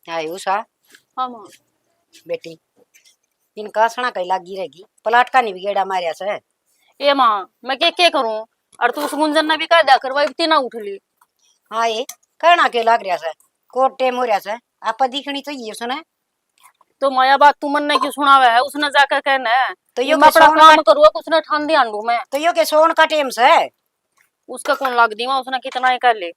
हाय उषा हाँ माँ। बेटी, इनका सना कई लागी रहेगी पलाट का नहीं बिगेड़ा मारिया से। ए माँ, मैं क्या करूँ? और तू उस गुंजन ने भी कह दिया करवाई इतनी ना उठ ली। हाँ ये कहना के लाग रहा से कोट टेम हो रहा से आप दिखनी तो ये सुने। तो माया बात तू मन ने क्यों सुनावे है? उसने जाकर कहना है तो ये यो मैं के अपना सोन काम का करूँगा, उसने ठान दिया अंडू में। तो यो के सोन का टेम से उसका कौन लाग दी माँ? उसने कितना ही कर ले।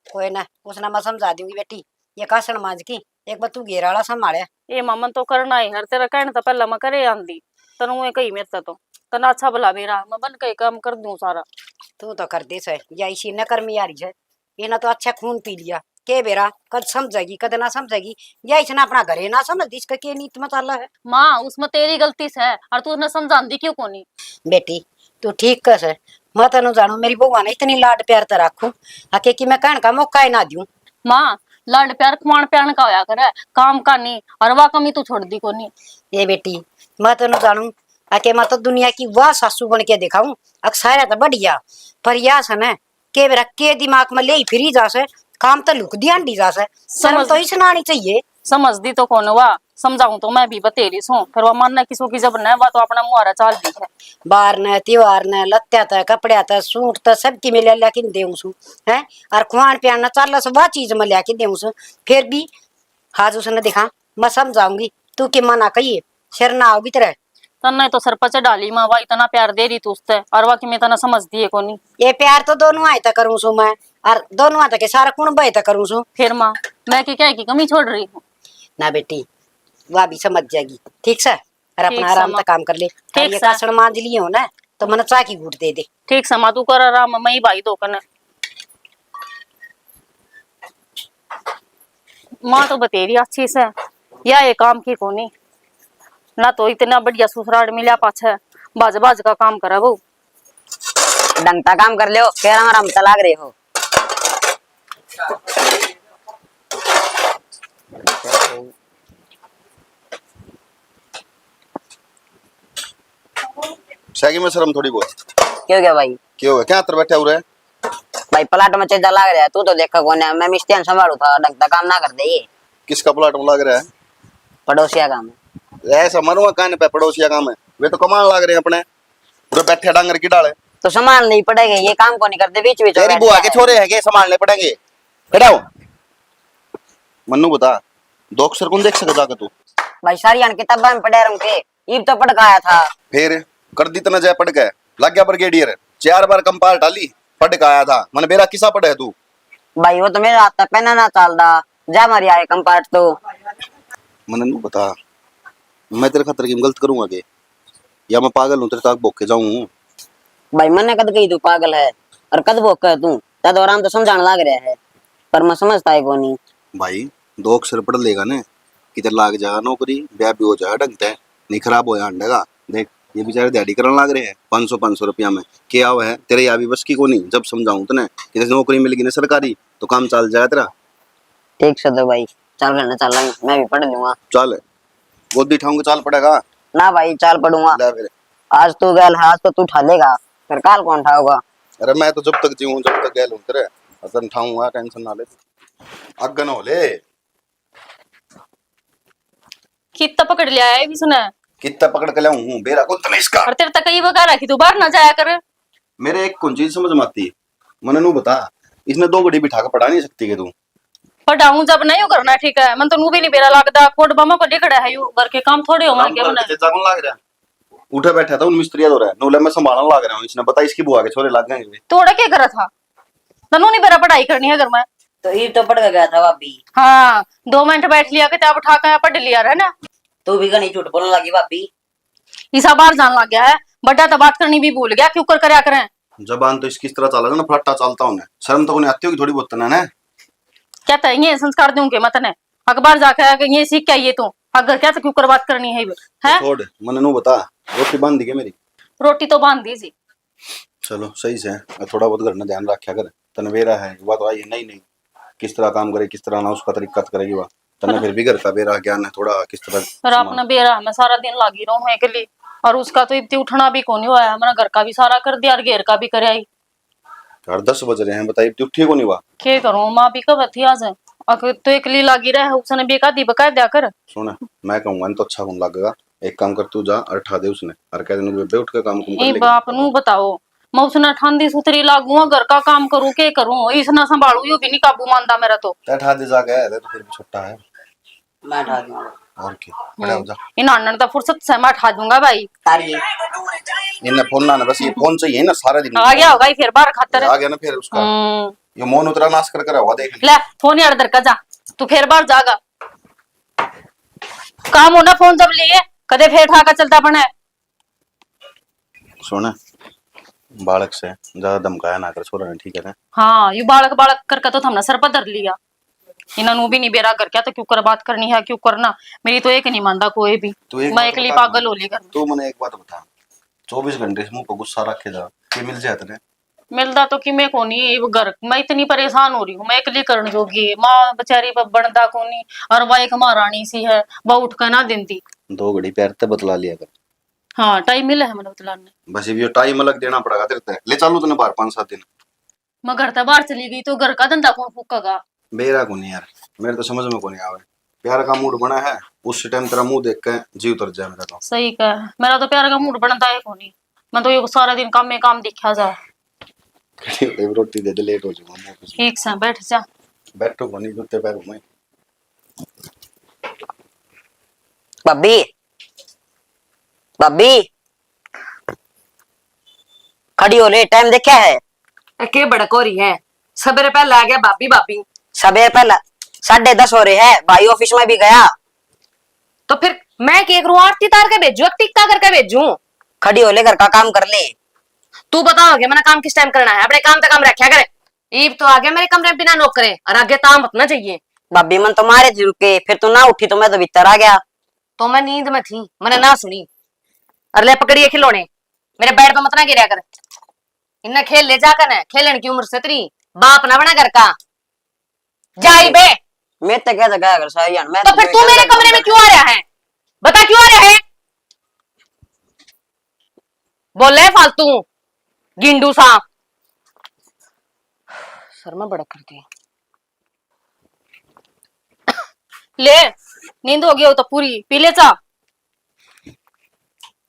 कोई ना उसने मैं समझा दूंगी बेटी। ये कासन मांझ की एक बार तू घेराला संभाले। ए माँ मन तो करना ही हर तेरा कहने तो पहले मैं करे आंदी तनु में कही मेरे तो तना अच्छा भला मेरा मैं बन के काम कर दूं सारा। तू तो कर दे से या इसी न कर्मी यारी है। इन्हें तो अच्छा खून पी लिया के बेरा कद समझेगी कद ना समझेगी। या इसने अपना घरे ना समझ दी इसका के नीत मताला है। माँ उसमें तेरी गलती से है और तू उसने समझाती क्यों कोनी? बेटी तू ठीक कस है। मैं तेन जानू मेरी बउआ ने इतनी लाड प्यार तो रखू आके कि मैं कहने का मौका ही ना दूं। माँ लाड प्यार खुआन प्यान का होया करे, काम का नहीं। और वाह कमी तू छोड़ दी कोनी। ये बेटी मैं तेन जानू आके मैं तो दुनिया की वाह सासू बन के दिखाऊं। अक्सर तो बढ़िया पर या सन है के बेरा के दिमाग में ले फिरी जासे काम तो लुक दिया डी जासे शर्म समझ तो ही सुनानी चाहिए। समझदी तो कौन हुआ? समझाऊं तो मैं भी बतेरी सू फिर वो मन ने किसो की जब न वह तो अपना मुहारा चाल दी है। बार न त्योहार न लत्या था कपड़े था सूट था सबकी में लिया के देऊं सु है। और खुआन पियान न चाल से वह चीज में लिया के देऊं सु फिर भी हाज उसने देखा मैं समझाऊंगी तू के मना कहिए शर ना आओगी तरह। तन्ने तो सर पर डाली माँ वह इतना प्यार दे रही तू उससे और वह की मैं तना समझदी है कोनी। ये प्यार तो दोनों आए तक करूं सु मैं और दोनों आते के सारा कुण बे तक करूं सु। फिर माँ मैं की क्या की कमी छोड़ रही हूँ? ना बेटी वह भी समझ जाएगी ठीक से और अपना ठीक आराम समा से काम कर ले। और ठीक ये सा कासण मांझ लिए हो ना तो मन चा की घूट दे दे। ठीक समा तू कर आराम मैं ही भाई दो कने। माँ तो बतेरी अच्छी से या ये काम की कोनी ना तो इतना बढ़िया ससुराल मिला पाछे बाज बाज का काम करे वो। डंगता काम कर लो फिर हमारा हम लाग रहे हो। शागी में शर्म थोड़ी बहुत क्यों क्या भाई? क्यों हो गया क्या अंतर बैठे हुए? भाई प्लाट में चेजा लाग रहा है, तू तो देखा कौन है? मैं मिस्त्री संभालू था, डंगता काम ना कर दे ये। किसका प्लाट में लग रहा है? पड़ोसिया काम है। ऐसा मरुआ कान पे पड़ोसिया काम है वे तो कमान लाग रहे हैं अपने पूरे बैठे डांगर की डाले। तो संभाल नहीं पड़ेगा, ये काम को नहीं करते बीच बीच में तेरी बैठ बुआ के जाए। छोरे है के संभालने पड़ेंगे। खड़ाओ मन्नू बता दो अक्षर कौन देख सकता जाकर तू? भाई सारी अन किताबा में पढ़े रंग के ईब तो पढ़ आया था। फिर कर दी तना जय पढ़ गए लग गया ब्रिगेडियर 4 बार कंपाल डाली पढ़ के आया था मन बेरा किसा पढ़े है तू? भाई वो तो मेरा हाथ तक पहना ना चालदा जा मरी आए कंपार्ट तो। मन्नू बता मैं तेरे खातर की गलत करूंगा के या मैं पागल हूं तेरे तक भोग के जाऊं? भाई मैंने कद कही तू पागल है और कद भोग है तू तद आराम तो समझाने लग रहा है पर मैं समझता है को नहीं। भाई 2 अक्षर पढ़ लेगा ने किधर लाग जाएगा नौकरी ब्याह भी हो जाएगा ढंग से नहीं खराब हो जाएगा। देख ये बेचारे दिहाड़ी करने लग रहे हैं 500 रुपया में क्या हुआ है तेरे यहाँ भी बस की को नहीं। जब समझाऊं तने कि नौकरी मिलेगी ना सरकारी तो काम चल जाएगा तेरा। ठीक से तो भाई चल करना चल रहा मैं भी पढ़ लूंगा। चल गोदी ठाऊंगा चाल पड़ेगा ना भाई चाल पढ़ूंगा। ले फिर। आज तू गैल है आज तो तू उठा लेगा फिर काल कौन उठाओगा? अरे मैं तो जब तक जीऊं जब तक गैल हूं तेरे असन ठाऊंगा टेंशन ना ले अगन हो ले। कितना पकड़ लिया है भी सुना कितना पकड़ के लाऊं बेरा को तने इसका और तेरे तक कई वगैरह की तू बाहर ना जाया कर। मेरे एक कौन चीज समझ में आती मने नू बता इसने 2 घड़ी बिठा के पढ़ा नहीं सकती के तू? पढ़ाऊं जब नहीं करना ठीक है मन तो नू भी नहीं बेरा लगता कोट बमा को लिखड़ा है यू घर के काम थोड़े हो काम क्या बना करके जागन लाग रहा उठे बैठा था उन मिस्त्रिया दो रहा नूले में संभालने लाग रहा हूं इसने बता इसकी बुआ के छोरे लाग गए। तोड़ा क्या करा था? तनु नहीं बेरा पढ़ाई करनी है घर में। तो ईब तो पढ़ के गया था भाभी। हाँ 2 मिनट बैठ लिया किताब उठा कर पढ़ लिया है ना। तू भी कहीं झूठ बोलने लगी भाभी। ईसा बाहर जान लग गया है बड़ा तो बात करनी भी भूल गया क्यों कर करया करें। जबान तो इसकी इस तरह चला ना फट्टा चलता हूं शर्म तो उन्हें आती होगी थोड़ी बहुत ना ने। कहता है ये संस्कार दूंगे मत ने अखबार जाकर ये सीख के आइए तू अगर क्या तो क्यों कर बात करनी है हैं? छोड़ मन नू बता रोटी बांध दी के मेरी? रोटी तो बांध दी जी। चलो सही से थोड़ा बहुत घर में ध्यान रखा कर तनवेरा है वह तो आई नहीं नहीं किस तरह काम करे किस तरह ना उसका तरीका करेगी वह तने फिर भी घर का बेरा ज्ञान है थोड़ा किस तरह पर अपना बेरा मैं सारा दिन लागी रहूं है के लिए और उसका तो इतनी उठना भी कौन हुआ है हमारा घर का भी सारा कर दिया और घेर का भी कर आई। 10 बज रहे हैं बताइए तू ठीक हो नहीं हुआ क्या करूं माँ भी कब थी आज अगर तो एकली लागी रहे उसने बेका दी बका दिया कर। सुन, मैं कहूंगा न तो अच्छा कौन लगेगा। एक काम कर, तू जा और ठा दे उसने और कह दे बेबे उठ के काम कुम कर ए लेगी। बाप नु बताओ, मैं उसने ठंडी सुथरी लागू घर का काम करूं के करूं, इसना संभालू यो भी नहीं काबू मानता मेरा तो। ते ठा दे जाके, है तो फिर भी छोटा है। मैं ठा दूंगा। और क्या, खड़ा हो जा। इन अन्नन तो फुर्सत से मैं ठा दूंगा भाई। तारी इन्हें फोन ना, बस ये फोन चाहिए ना सारा दिन। आ गया होगा ये फिर बाहर खातर। आ गया ना फिर उसका ये मौन उतरा नाश कर कर हुआ देख। ले फोन यार दर का जा, तू फिर बाहर जागा। काम होना फोन जब लिए कदे फिर ठा का चलता बना है। सुन, बालक से ज्यादा धमकाया ना कर छोरा ने, ठीक है ना। हाँ यू बालक बालक करके तो हमने सर पर धर लिया। इन्होंने भी नहीं बेरा कर क्या तो क्यों कर बात करनी है, क्यों करना। मेरी तो एक नहीं मानता कोई भी, मैं अकेली पागल हो ली कर। तू मने एक बात बता, 24 घंटे से मुंह पर गुस्सा रखे जा के मिल जाए तने। मिलता तो कि मैं कोनी घर, मैं इतनी परेशान हो रही हूँ, मैं अकेली करने जोगी है। माँ बेचारी बनता कोनी और वह एक महारानी सी है, वह उठ कर ना देती। 2 घड़ी प्यार ते बतला लिया कर। हाँ टाइम मिला है मैंने बतलाने। बस ये टाइम अलग देना पड़ेगा तेरे ते। ले चालू तने बाहर 5-7 दिन। मैं घर से बाहर चली गई तो घर का धंधा कौन फूकेगा। बेरा को नहीं यार, मेरे तो समझ में को नहीं आवे। प्यार का मूड बना है, उस टाइम तेरा मुंह देख के जी उतर जाए मेरा तो। सही कह, मेरा तो प्यार का मूड बनता है कोनी। मैं तो ये सारा दिन काम में काम दिखा जा। रोटी दे दे, लेट हो जाऊंगा। ठीक से बैठ जा। बैठो को नहीं, जूते पैरों में। बब्बी बब्बी खड़ी हो ले, टाइम देखा है? के बड़क हो रही है, सवेरे पहले आ गया भाभी भाभी। सवेरे पहला 10:30 हो रहे हैं, भाई ऑफिस में भी गया। तो फिर मैं क्या करूं, आरती तार के भेजू, टिक्का करके भेजू? खड़ी हो ले, घर का काम कर ले। तू बताओगे मैंने काम किस टाइम करना है, अपने काम पे काम रखा करे। ईब तो आ गया मेरे कमरे में बिना नौक करे, और आगे ताम अपना चाहिए। भाभी मन तो मारे थी रुके, फिर तू ना उठी तो मैं तो भीतर आ गया। तो मैं नींद में थी, मैंने ना सुनी। और ले पकड़िए खिलौने, मेरे बेड पे मत ना गिरा कर। इन्हें खेल ले जाकर न, खेलने की उम्र से तेरी बाप ना बना घर का। जाई बे। मैं तो क्या गया कर सारी जान। मैं तो फिर तू मेरे कमरे में क्यों आ रहा है, बता क्यों आ रहा है? बोल रहे फालतू गिंडू सा। सर में बड़क करती है। ले नींद हो गई हो तो पूरी पी ले चा।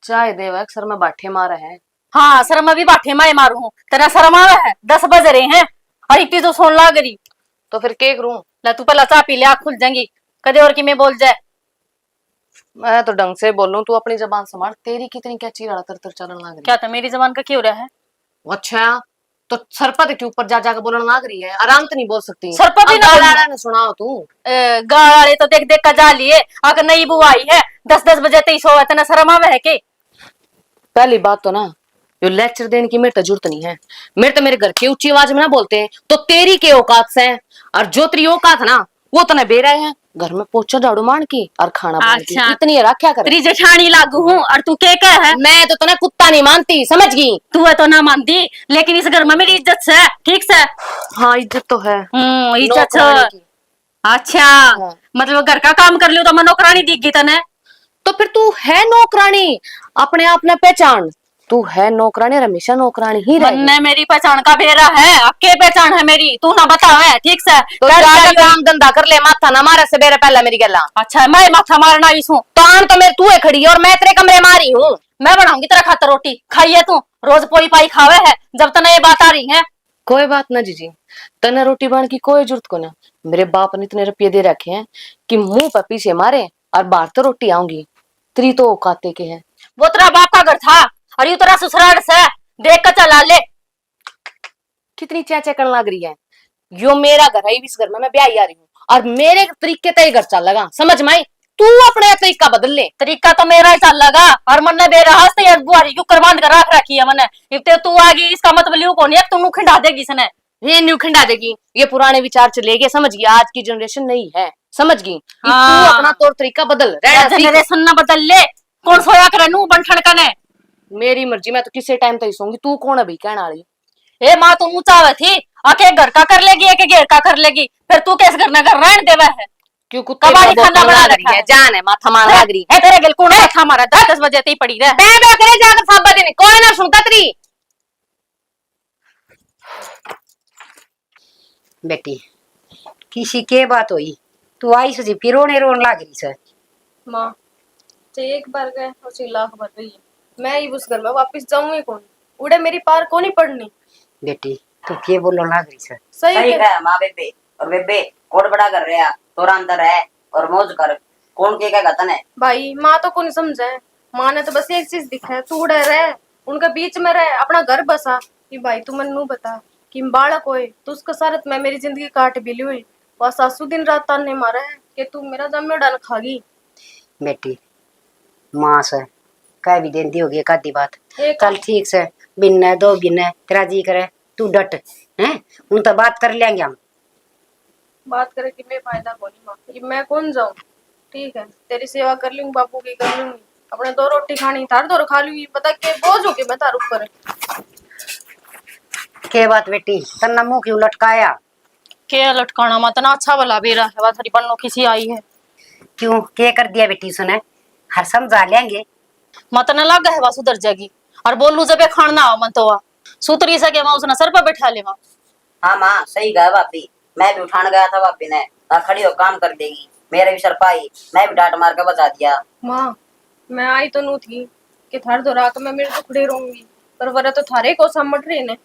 चाय देवक सर में बाठे मारे हैं। हाँ सर मैं भी बाठे माए मारू हूँ, तेरा शर्म आवे है? 10 बज रहे हैं और इतनी तो सोन लाग रही। तो फिर के करूं? ला तू पहला चा पी ले, आँख खुल जाएंगी कदे और कि मैं बोल जाए। मैं तो ढंग से बोलूं, तू अपनी जबान संभाल। तेरी कितनी क्या चीरा तर तर चलन लग रही क्या था मेरी जबान का क्यों रहा है? है? अच्छा तो सरपत के ऊपर जा जाकर बोलने लग रही है, आराम तो नहीं बोल सकती। सरपत ही ना अब बोलूं। गाला ना सुनाओ तू। गाड़े तो देख देख कर जा लिए, अगर नई बुआ आई है 10-10 बजे तक सो है, शर्म आवे है के? पहली बात तो ना यो लेक्चर देने की मेरे तो जरूरत नहीं है। मेरे घर की ऊंची आवाज में ना बोलते हैं तो तेरी के औकात से है, और जो तेरी औकात ना वो तो न बेरा है घर में पोछा झाड़ू मार की और खाना बनाने की। अच्छा। इतनी रखा कर। तेरी जेठानी लागू हूँ और तू के है? मैं तो तने कुत्ता नहीं मानती, समझ गई? तू है तो ना मानती, लेकिन इस घर में मेरी इज्जत से, ठीक से? हाँ इज्जत तो है। इज्जत नौकरानी से। की। अच्छा हाँ। मतलब घर का काम कर लियो तो मैं नौकरानी दिख गई तने? तो फिर तू है नौकरानी, अपने आप ने पहचान। तू है नौकरानी और हमेशा नौकरानी ही रहेगी। मन्ने मेरी पहचान का बेरा है, अब के पहचान है मेरी तू ना बता है, ठीक से? तो जाकर काम धंधा कर ले, माथा ना मारे से बेरे पहले मेरी गला। अच्छा मैं माथा मारना आई हूँ तो आन तो मेरे तू है खड़ी है और मैं तेरे कमरे मारी हूँ। मैं बनाऊंगी तेरा खातर रोटी, खाइए तू रोज पोई पाई खावे है जब तक ये बात आ रही है। कोई बात ना जीजी, तने रोटी बन की कोई जरूरत को ना। मेरे बाप ने इतने रुपये दे रखे हैं कि मुंह पर पीछे मारे और बाहर तो रोटी आऊंगी। तेरी तो औकाते के है। वो तेरा बाप का घर था और यू तेरा ससुराल से, देख कर चला ले। कितनी चेचे करने लग रही है। यो मेरा घर है, इस घर में मैं ब्याह आ रही हूँ और मेरे तरीके तय घर चल लगा, समझ में आई? तू अपने तरीका बदल ले। तरीका तो मेरा ही चल लगा और मन ने बेरा बुआरी क्यों करवान कर रख रखी है मैंने। इतने तू आ गई इसका मतलब लियो कौन है, तू खिंडा देगी इसने। ये न्यू खिंडा देगी, ये पुराने विचार चले गए, समझ गई? आज की जनरेशन नहीं है, समझ गई? तू हाँ। अपना तौर तरीका बदल। जनरेशन ना बदल ले, कौन सोया करे नू बनठन का ने। मेरी मर्जी, मैं तो किसी टाइम तक सोऊंगी। तू कौन है भाई कहने वाली? ए माँ तू चावे थी आके घर का कर लेगी, एक घेर का कर लेगी, फिर तू कैसे करना कर रहन देवा है? क्यों कुत्ते कबाड़ी का खाना बोतल बना लग रखा रही है। है, जान है माथा मार लग रही है तेरे गिल कौन माथा मारा 10 बजे तक पड़ी रहे। बे बे करे जाकर साबा देने कोई ना सुनता तेरी। बेटी किसी के बात हुई तू आई से फिर रोने रोन लाग रही से। माँ तो एक बार गए और 6 लाख भर गई मैं ही उस घर में वापस जाऊंगी कौन उड़े मेरी पार को नहीं पड़नी। बेटी तू के बोलो लाग रही से। सही सही कह है माँ बेबे। और बेबे कोड बड़ा कर रहे हैं तोरा अंदर है और मौज कर कौन के क्या गतन है। भाई माँ तो को नहीं समझे। माँ ने तो बस एक चीज दिखा है तू उड़े रहे उनके बीच में रहे अपना घर बसा कि भाई तू मन नू बता कि बालक होए तो उसका सारत में मेरी जिंदगी काट बिली हुई वह सासू दिन रात ताने मारा है कि तू मेरा जमे डाल खागी। बेटी माँ से कह भी देती होगी एक आधी बात एक चल ठीक से बिन दो बिन तेरा जी करे तू डट हैं उन तो बात कर लेंगे हम। बात करे कि मैं फायदा बोली माँ कि मैं कौन जाऊं। ठीक है तेरी सेवा कर लूंगी बापू की कर लूंगी अपने 2 रोटी खानी थार 2 खा लूंगी पता के बोझ होके मैं तार ऊपर। के बात बेटी तन्ना मुंह क्यों लटकाया। के लटकाना मत ना अच्छा भला बेरा है वह थारी बन्नो किसी आई है क्यों के कर दिया बेटी सुने हर समझा लेंगे। मत न लग है वह सुधर जाएगी और बोलू जब खाना आओ मन तो सुतरी सके मैं उसने सर पर बैठा ले वहाँ। हाँ माँ सही कहा भाभी मैं भी उठान गया था भाभी ने खड़ी हो काम कर देगी मेरे भी सर पाई मैं भी डांट मार के बचा दिया। माँ मैं आई तो नू थी कि थार 2 रात में मेरे टुकड़े रहूंगी पर वरा तो थारे को समझ रही ने।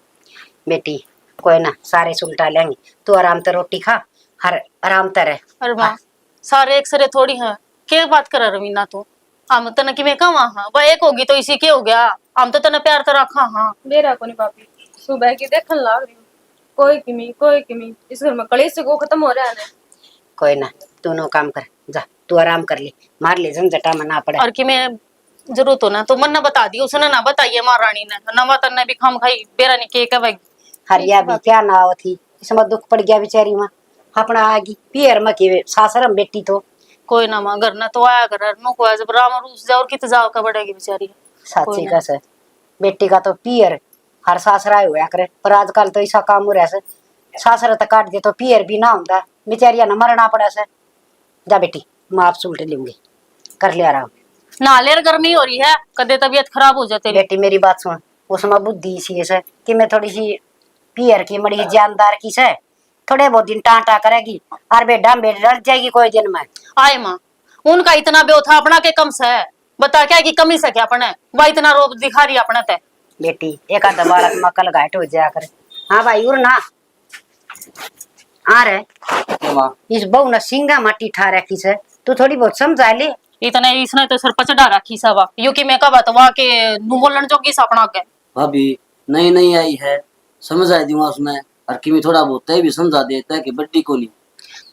बेटी कोई ना सारे सुलटा लेंगे तू आराम से रोटी खा हर आराम से रह। अरे माँ सारे एक सरे थोड़ी है क्या बात कर रवीना तू हम तने कि मैं कहा हाँ वह एक होगी तो इसी के हो गया हम तो तने प्यार तो रखा हाँ। मेरा को नहीं पापी सुबह की देखन लाग रही हूँ कोई किमी इस घर में कलेश से को खत्म हो रहा है। कोई ना दोनों काम कर जा तू आराम कर ले मार ले झंझटा में ना पड़े। और कि मैं जरूरत हो ना तो मन ना बता दी उसने ना बताइए महारानी ने नवा तन्ने भी खाम खाई बेरा नहीं के कहेगी। हरिया भी क्या ना थी इसमें दुख पड़ गया बेचारी माँ अपना आगी पियर में के सासरम बेटी तो कोई ना माँ घर ना तो आया घर नो को जब राम रूस जाओ कित जाओ का बढ़ेगी बेचारी। साची का से बेटी का तो पियर हर सासरा हुआ करे पर आजकल तो ऐसा काम हो रहा है सासरा तो काट दे तो पियर भी ना होता बेचारिया ना मरना पड़ा से। जा बेटी माँ आप सुलट लूंगी कर ले आराम। नालेर गर्मी हो रही है कदे तबीयत खराब हो जाती। बेटी मेरी बात सुन उसमें बुद्धि सी है कि मैं थोड़ी सी पियर की मड़ी जानदार की से थोड़े बहुत दिन टाटा करेगी और बेटा बेट डर जाएगी कोई दिन में। आए माँ उनका इतना बेव था अपना के कम से बता क्या की कमी से क्या अपने वह इतना रोब दिखा रही अपने ते। बेटी एक आधा बालक मकल घाट हो जाया करे। हाँ भाई उर ना आ रहे इस बहू ने सिंगा मट्टी ठा रखी से तू थोड़ी बहुत समझा ले। इतने इसने तो सर पर चढ़ा रखी सवा यो कि मैं का बात वहां के नु बोलन जोगी सपना के भाभी नई नई आई है समझ आई दूंगा उसने और कि थोड़ा बहुत तय भी समझा देता है कि बड्डी को नहीं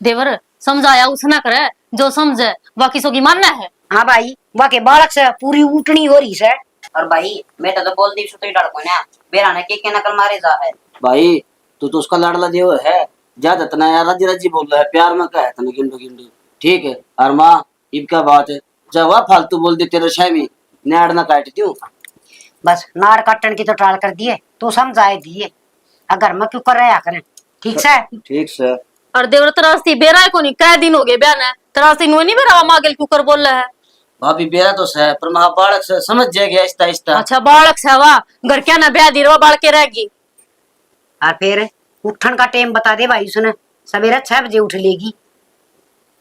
देवर समझाया उसने करे जो समझे बाकी सो की मानना है। हाँ भाई वह के बालक से पूरी उठनी हो रही है। और भाई बेटा तो बोल दी सुतरी डाल को ना बेरा ने के नकल मारे जा है। भाई तू तो उसका लाडला देव है ज्यादा तना यार राजी राजी बोल रहा है प्यार में क्या है तने गिंडू गिंडू ठीक है। और माँ इब क्या बात है जब वह फालतू बोल दे तेरे शामी नाड़ ना काट दूं बस नार काटन की तो टाल कर दिए तू समझाए दिए अगर मैं क्यों कर रहा करें ठीक से। ठीक से। और देवर तरास्ती बेरा को नहीं कै दिन हो गए बयान है तरास्ती नु नहीं बेरा मागल क्यों कर बोल रहा है। भाभी बेरा तो है पर महा बालक से समझ जाएगी आहिस्ता आहिस्ता। अच्छा बालक से वा घर क्या ना ब्याह दिरवा बाल के रहेगी। और फिर उठन का टाइम बता दे भाई उसने सवेरे 6 बजे उठ लेगी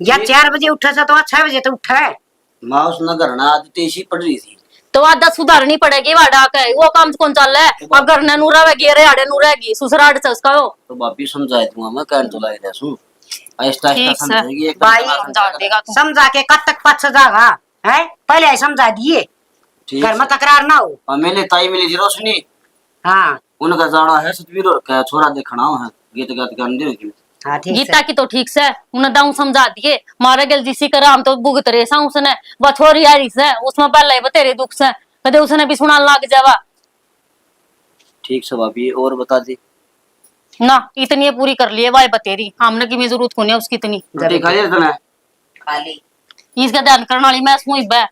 या 4 बजे उठा सा तो 6 बजे तो उठा है। माँ उसने घर ना आदत ऐसी पड़ रही थी तो आदत सुधारनी पड़ेगी वाडा के वो काम कौन चल रहा है और घर ने नूरा वेगी रे आड़े नूरा रहेगी ससुराल से उसका हो तो भाभी समझा दूंगा मैं कहने तो लग रहा हूं आहिस्ता ठीक आहिस्ता से। समझेगी भाई समझा देगा तू। समझा के कब तक पछ जागा है पहले ही समझा दिए ठीक घर में है। तकरार ना हो। और मेरे ताई मिली जी रोशनी हाँ उनका जाना है सतवीर का छोरा देखना है गीत गात गाने दे की हाँ ठीक गीता है की तो ठीक से उन्हें दाऊ समझा दिए मारे गल जिसी करा हम तो भुगत रहे सा उसने वह छोरी आ रही से उसमें पहले ही तेरे दुख से कदे उसने भी सुना लग जावा। ठीक से भाभी और बता दी ना इतनी पूरी कर लिए वाई बतेरी हमने की जरूरत को नहीं उसकी इतनी रोटी खा लिया तने खाली इसका ध्यान करने वाली मैं सुई बे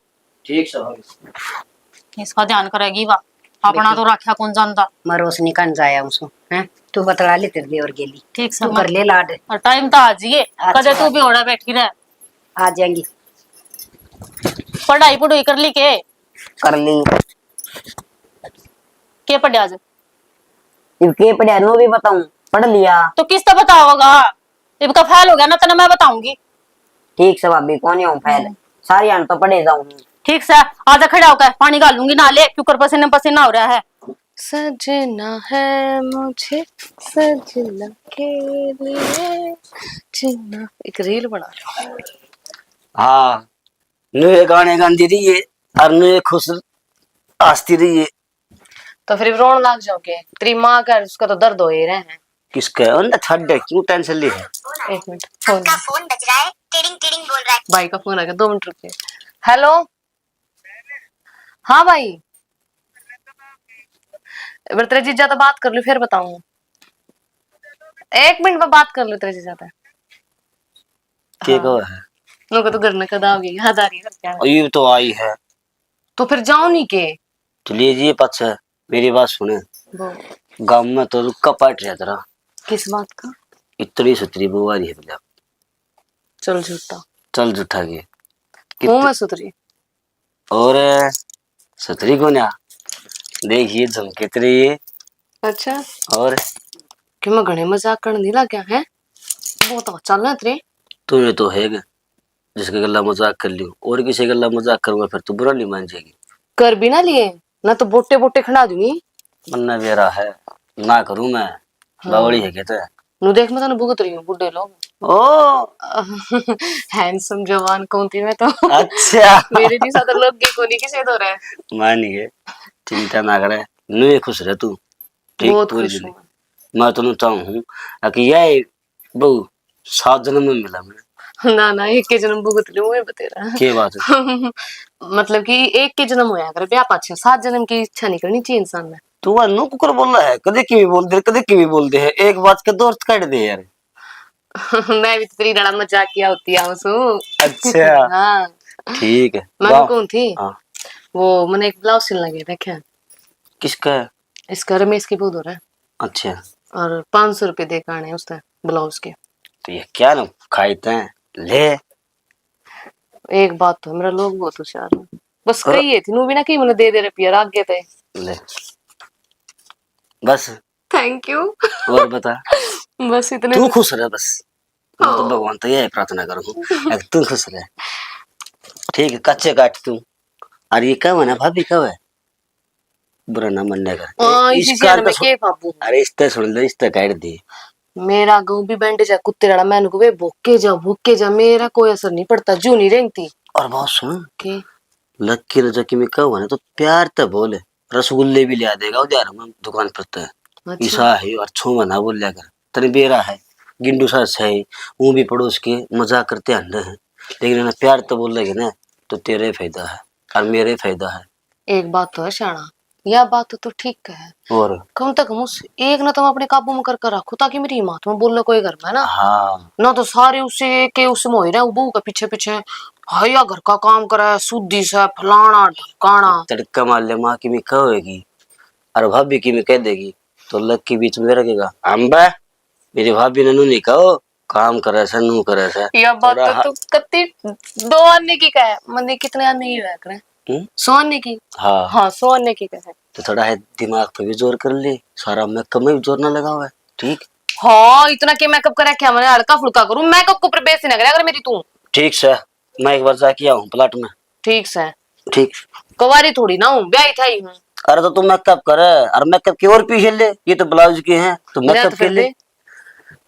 ठीक से भाभी इसका ध्यान करेगी वा अपना तो रखा कौन जानता। मैं रोशनी कन जाया उसको हैं तू बतला ले तेरे देवर गेली ठीक से तू कर ले लाड और टाइम तो आज ही कदे तू भी ओड़ा बैठी रह आ जाएंगी। पढ़ाई पढ़ाई कर ली कर ली के पढ़े आज इब के पढ़िया नो भी बताऊं पढ़ लिया तो किस तरह बताओगा इनका फैल हो गया ना तना मैं बताऊंगी। ठीक से भाभी कौन हूँ फैल सारी आन तो पड़े जाऊँ। ठीक से आजा खड़ा होकर पानी डालूंगी नाले क्योंकि पसीने पसीना हो रहा है। सजना है मुझे सजना के लिए जीना। एक रील बना लो। हाँ नुए गाने गाती रही है और नुए खुश हंसती रही है। तो फिर रोन लग जाओगे। तेरी माँ का उसका तो दर्द हो ही रहे हैं। किसका उन्हें छड़ क्यों टेंशन ली है। एक मिनट फोन बज रहा है। टिडिंग टिडिंग बोल रहा है। भाई का फोन आ गया 2 मिनट रुकिए। हेलो हाँ भाई तेरे जीजा तो बात कर लो फिर बताऊंगा। 1 मिनट में बात कर लो तेरे जीजा से। के को है उनको तो घर में कदा हो गई याद आ रही है क्या। ये तो आई है। तो फिर जाओ नहीं के। चलिए जी पच्चा मेरी बात सुने। वो गांव में तो रुक्का पाट रहा तेरा किस बात का। इतनी सुतरी बुआरी है बिल्ला। चल झूठा चल जुठा के हूँ मैं सुतरी। और सतरी को ना देखिए झमके तेरे ये। अच्छा और कि मैं घने मजाक करने नहीं लग गया है। बहुत अच्छा चल रहा तेरे। तुम्हें तो है जिसके गला मजाक कर लियो और किसी गला मजाक करूंगा फिर तो बुरा नहीं मान जाएगी। कर भी ना लिए ना तो बोटे बोटे खड़ा दूंगी। मन्ना मेरा है ना करूं मैं। बावड़ी है कहते हैं। नु देख मैं तने भुगत रही हूँ बुड्ढे लोग। ओ हैंडसम जवान कौन थी मैं तो। अच्छा मेरे जैसा तो लोग के कोनी किसे दो रहे। मान गए चिंता ना करे नु खुश रह तू ठीक बहुत पूरी खुश जिंदगी। हूँ मैं तो चाहूँ कि यह बहु 7 जन्म में मिला मैं। ना ना एक के जन्म भुगत लूं मैं बतेरा। के बात है मतलब कि एक के जन्म होया करे ब्याह पाछे 7 जन्म की इच्छा नहीं करनी चाहिए इंसान ने। तू अनु कुकर बोल रहा है कदे की भी बोल दे कदे की भी बोल दे है एक बात का दोस्त काट दे यार। मैं भी तो तेरी लड़ा मजाक किया होती है सु। अच्छा हाँ ठीक है मैं कौन थी। हाँ वो मैंने एक ब्लाउज सिलने गया था क्या। किसका है? इसका रमेश की बहुत हो रहा है। अच्छा और 500 रुपए दे आने उसने ब्लाउज के। तो ये क्या ना खाते हैं ले। एक बात तो मेरा लोग बहुत होशियार है। बस और- कही थी नू भी ना कि मैंने दे रुपया आगे थे। ले बस थैंक यू। और बता बस इतने तू खुश रह बस। मैं तो भगवान तो यही प्रार्थना करूँ तू खुश रह। ठीक है कच्चे काट तू। और ये कब है ना भाभी कब है बुरा ना मनने का इसी इसका में के बाबू। अरे इसते सुन ले इसते काट दी। मेरा गाँव भी बैंड जा कुत्ते लड़ा मैंने को वे भूखे जा मेरा कोई असर नहीं पड़ता जू नहीं रेंगती। और बहुत सुन के लक्की रजकी में कब है ना तो प्यार तो बोले रसगुल्ले भी लिया देगा उधर हम दुकान पर तो अच्छा ईसा है और छो मना बोल लिया कर तने बेरा है गिंडू सास है वो भी पड़ोस के मजाक करते अंडे हैं लेकिन ना प्यार तो बोल लगे ना तो तेरे फायदा है और मेरे फायदा है। एक बात तो है शाना यह बात तो ठीक है। और कम तक उस एक ना तुम अपने काबू में कर रखो ताकि मेरी हिम्मत में बोलना कोई घर में ना। हाँ ना तो सारे उसे के उस मोह रहे बहू के पीछे पीछे हया घर का काम करे सुधी से फलाना ढकाना। तड़का मार ले माँ की भी कहेगी और भाभी की भी कह देगी तो लक के बीच में रखेगा अम्बा मेरी भाभी ने नू नहीं कहो काम करे से नू करे से। यह बात तो तू कत्ती 2 आने की कहे मंदी कितने आने की है करे 100 आने की। हाँ हाँ 100 आने की कहे तो थोड़ा है दिमाग पे भी जोर कर ले सारा मेकअप में भी जोर ना लगा हुआ है ठीक। हाँ इतना के मेकअप करे क्या मैंने हल्का फुल्का करूं मेकअप को बेसी ना करे अगर मेरी तू। ठीक से मैं एक बार जाके आऊँ प्लाट में। ठीक से ठीक कुंवारी थोड़ी ना हूँ ब्याही था ही हूँ। अरे तो तू मेकअप करे और मेकअप की और पीछे ले ये तो ब्लाउज के हैं तो मेकअप के लिए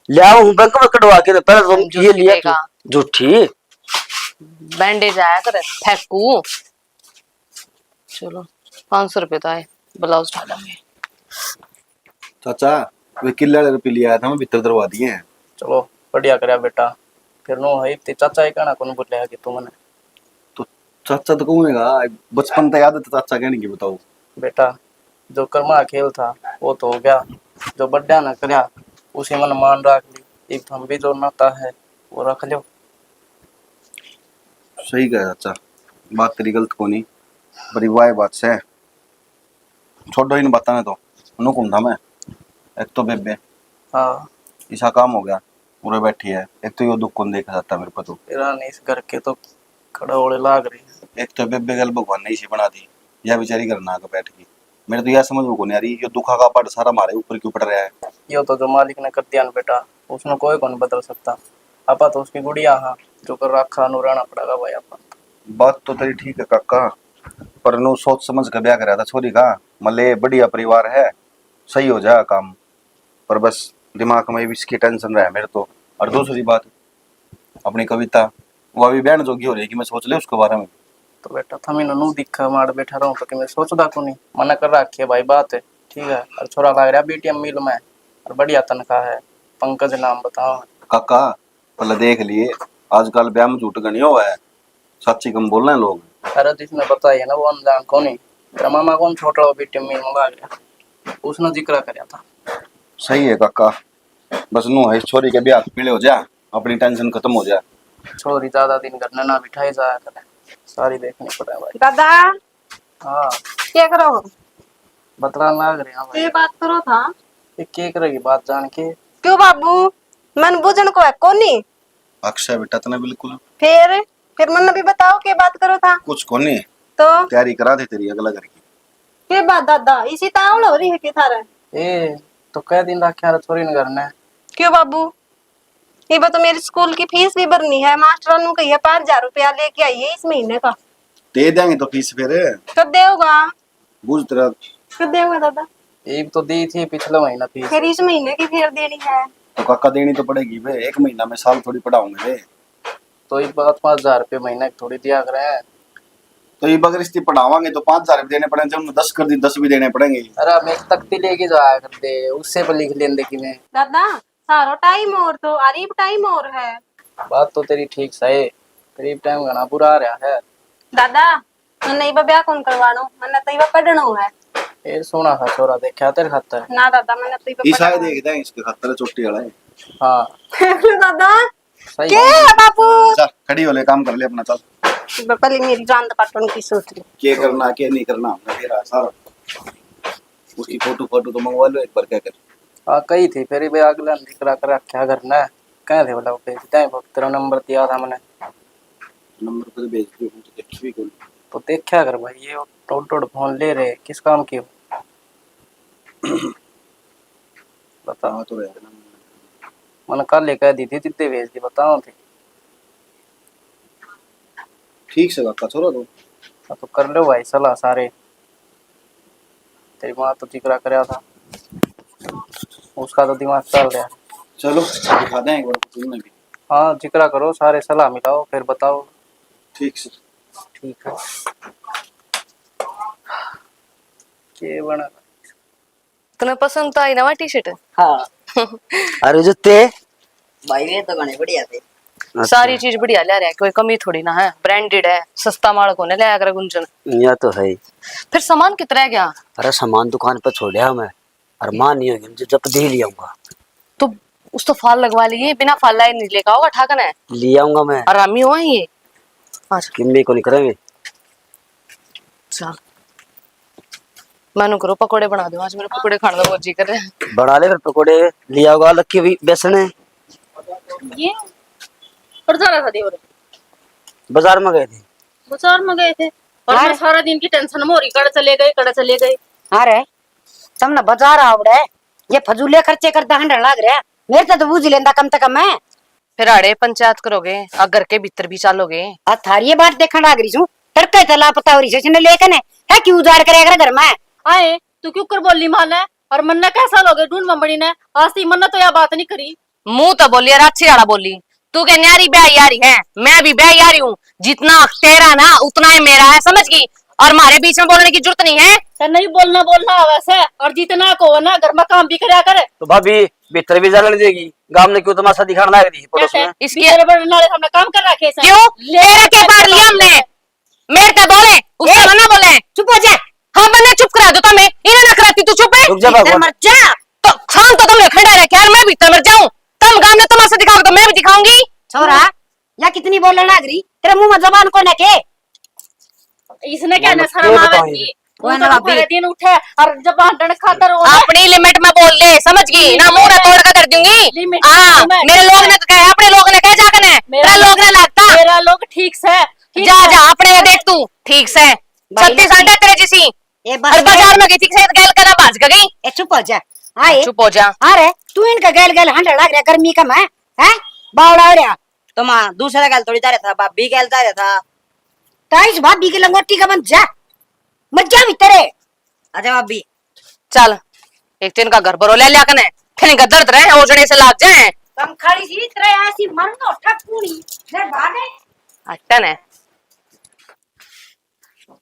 ले आओ बैंक में कटवा के पहले तुम ये लिया झूठी बैंडेज आया कर फेंकू। चलो 500 रुपए तो आए ब्लाउज डालेंगे। चाचा वे किले वाले रुपये लिया था मैं भीतर दरवा दिए हैं। चलो बढ़िया करया बेटा फिर नो है ते चाचा ही कहना कौन बोलेगा कि तू मने तो चाचा तो कहूँगा बचपन तो याद है तो चाचा कहने की बताओ। बेटा जो कर्मा खेल था वो तो हो गया जो बड्डा ना करया उसी मन मान रख ली एक हम भी जो नाता है वो रख लो। सही कहा चाचा बात तेरी गलत को नहीं पर वाह बात से छोड़ो ही नहीं बताने तो नुकुम था मैं एक तो बेबे हाँ ऐसा काम हो गया पूरे बैठी है एक तो ये दुख कौन देखा जाता मेरे को तो तेरा नहीं इस घर के तो खड़ा होने लाग रही है। एक तो बेबे गल भगवान ने इसी बना दी यह बेचारी करना आकर बैठ गई मेरे तो यह समझ में को नहीं आ रही ये दुखा का पट सारा हमारे ऊपर क्यों पड़ रहा है। यो तो जो मालिक ने कर दिया ना बेटा उसने कोई को नहीं बदल सकता। आपा तो उसकी गुड़िया हाँ, जो कर रखा नु रहना पड़ेगा भाई आपा। बात तो तेरी ठीक है काका, पर नु सोच समझ कर ब्याह कराया था छोरी का। मले बढ़िया परिवार है, सही हो जाएगा काम, पर बस दिमाग में भी इसकी टेंशन रहा मेरे तो। और दूसरी बात, अपनी कविता वो अभी बहन जोगी हो रही है कि मैं सोच ले उसके बारे में। तो बेटा थमी नु दिखा मार बैठा रहूं तो कि मैं सोचदा को नहीं, मना कर रखी है भाई बात है, ठीक है। और छोरा लग रहा बीटीएम मिल में और बढ़िया तनख्वाह है। पंकज नाम बताओ। काका पहले देख लिए, आजकल ब्याह में झूठ गनी हुआ है, सच्ची कम बोल रहे हैं लोग। अरे जिसने बताई है ना वो अनजान को नहीं। तेरा मामा कौन छोटा बीटीएम मिल में लग गया, उसने जिक्र कराया था। सही है काका, बस नु है इस छोरी के ब्याह पीले हो जा, अपनी टेंशन खत्म हो जा। छोरी ज्यादा दिन करने ना बिठाई जाया करे, सारी देखनी पड़े भाई। दादा हाँ क्या करो? बतला लग रहे हैं भाई। ये बात करो था। ये क्या करेगी बात जान के? क्यों बाबू, मन बुझन को है कोनी? अक्षय बेटा तने बिल्कुल फिर मन भी बताओ के बात करो था। कुछ कोनी, तो तैयारी करा दे तेरी अगला घर की। के बात दादा, इसी तावड़ हो रही है के थारे? ए तो कह दिन रखा छोरी ने घर ने। क्यों बाबू, ये तो मेरी स्कूल की फीस भी भरनी है। मास्टर नु कही 5000 रुपया लेके आई है इस महीने का। दे देंगे तो फीस फिर कब देगा? बुझ तेरा। कब देगा दादा? एक तो दी थी पिछले महीना फीस, फिर इस महीने की फिर देनी है। तो काका देनी तो पड़ेगी बे, एक महीना में साल थोड़ी पढ़ाऊंगे बे। तो एक बात 5000 रुपये महीना की थोड़ी दिया करे हैं। तो ये अगर इसकी पढ़ावांगे तो 5000 भी देने पड़ेंगे, जब 10 कर दी 10 भी देने पड़ेंगे। अरे मैं तख्ती लेके जाया करते, उससे पर लिख लेंदे कि मैं। दादा सारो टाइम और तो अरीब टाइम और है। बात तो तेरी ठीक सही, करीब टाइम घना बुरा आ रहा है। दादा मैंने इबा ब्याह कौन करवानो, मैंने तो इबा पढ़नो है। ए सोना सा छोरा देखा तेरे खातर। ना दादा मैंने तो इबा ई शायद देखदा है इसके खातर चोटी वाला है। हां दादा सही के बाबू, चल खड़ी हो ले, काम कर ले अपना, चल। पहले मेरी जान काटने की सोच ली। क्या करना क्या नहीं करना हमने तेरा सारा। उसकी फोटो तो मंगवा लो एक बार, क्या कर। हां कही थी फिर भी अगला निकरा कर रखा करना है। कह दे बोला पे टाइम पर तेरा नंबर दिया था मैंने, नंबर पर भेज दियो, तो देखी भी कौन। तो देखा कर भाई। ये टोट फोन ले रहे किस काम की हो? बता। हाँ तो रहेगा ना। मैंने कल कह दी थी तित्ते भेज दी, बताओ थे। ठीक से काका छोड़ो तो। तो कर लो भाई सलाह सारे। तेरी माँ तो जिक्र कराया था, उसका तो दिमाग चल रहा है। चलो दिखा दें एक बार तुम्हें भी। हाँ जिक्र करो सारे, सलाह मिलाओ फिर बताओ। ठीक से। ठीक है। के बना तुम्हें पसंद तो आई ना टी शर्ट? हाँ अरे जुत्ते भाई ये तो गणे बढ़िया थे। सारी चीज बढ़िया ले रहे हैं, कोई कमी थोड़ी ना है, ब्रांडेड है, सस्ता माल को ने ले कर गुंजन। यह तो है। फिर सामान कितना गया? अरे सामान दुकान पर छोड़ा मैं, और मां नहीं होगी मुझे जब दे लियाऊंगा। तो उस तो फाल लगवा लिए, बिना फाल लाए नहीं लेगा होगा ठाकन है। ले आऊंगा मैं, आरामी हुआ है ये। अच्छा किम्मी को नहीं करेंगे। चल मैनू करो पकोड़े बना दो, आज मेरे पकोड़े खाने का बहुत जी कर रहे हैं। बना ले फिर पकोड़े, ले आओगा अलग की भी बेसन है। ये और जा रहा था देवर, बाजार में गए थे। बाजार में गए थे और मैं सारा दिन की टेंशन में हो रही, कड़ चले गए। अरे तुमने बाजार आवड़े, ये फजूले खर्चे करता हंडर लाग रहा, मेरे तो बुझ लेंदा कम से कम है। फिर आड़े पंचायत करोगे, घर के भीतर भी चालोगे। आ थारी ये बात देखण लाग रही छू, टरके तला पता हो रही छे ने लेकन है क्यों उजाड़ करेगा घर में। आए तू क्यों कर बोली मान है, और मन्ना कैसा लोगे ढूंढ मम्मड़ी ने, आज ती मन्ना तो यह बात नहीं करी। मुंह तो बोली और अच्छी आड़ा बोली, तू क्या न्यारी ब्याह यारी है, मैं भी ब्याह यारी हूँ, जितना तेरा ना उतना ही मेरा है, समझ गई। और हमारे बीच में बोलने की जरूरत नहीं है। तो नहीं बोलना वैसे, और जितना को ना घर में काम भी करया करे। तो भाभी भीतर भी जाने देगी, गांव ने क्यों तमाशा दिखाने लग रही पड़ोस में। इसके हमने काम कर रखे क्यों तेरे के पार लिया हमने, मेरे पे बोले उसका मना बोले, चुप हो जा। हाँ मैंने चुप करा दो तुम्हें, इन्हें ना कराती तू चुप है। रुक जा भगवान। मर जा तो शाम तो तुमने खड़ा रह के यार, मैं भीतर मर जाऊं, तुम गांव में तमाशा दिखाओगे तो मैं भी दिखाऊंगी। छोरा या कितनी बोलने लाग रही, तेरे मुंह में जबान को के। इसने क्या शर्म आवेगी, दिन उठे और जब आंटन खाता रहो। अपनी लिमिट में बोल ले, समझ गई ना, मुंह ना तोड़ कर दूंगी। हाँ मेरे लोग ने तो कहा, अपने लोग ने कहा जाकर है, मेरा लोग ने लगता मेरा लोग ठीक से जा अपने देख तू ठीक से 36 घंटे तेरे जैसी। ये और बाजार में गई थी से गैल करा भाज गई। ए चुप हो जा। हां चुप हो जा। अरे तू इनका गैल गैल हंडा लग रहा गर्मी कम है बावड़ा हो रहा तो माँ दूसरा गल थोड़ी जा रहा था, भाभी गल जा रहा था। ताइस भाभी की लंगोटी का बन जा मज्जा भी तेरे अच्छा भाभी चल एक दिन का घर भरो ले लिया कने फिर इनका दर्द रहे ओजड़े से लाग जाए। कम खड़ी सी तेरे ऐसी मर तो ठकूनी जब भागे अटन है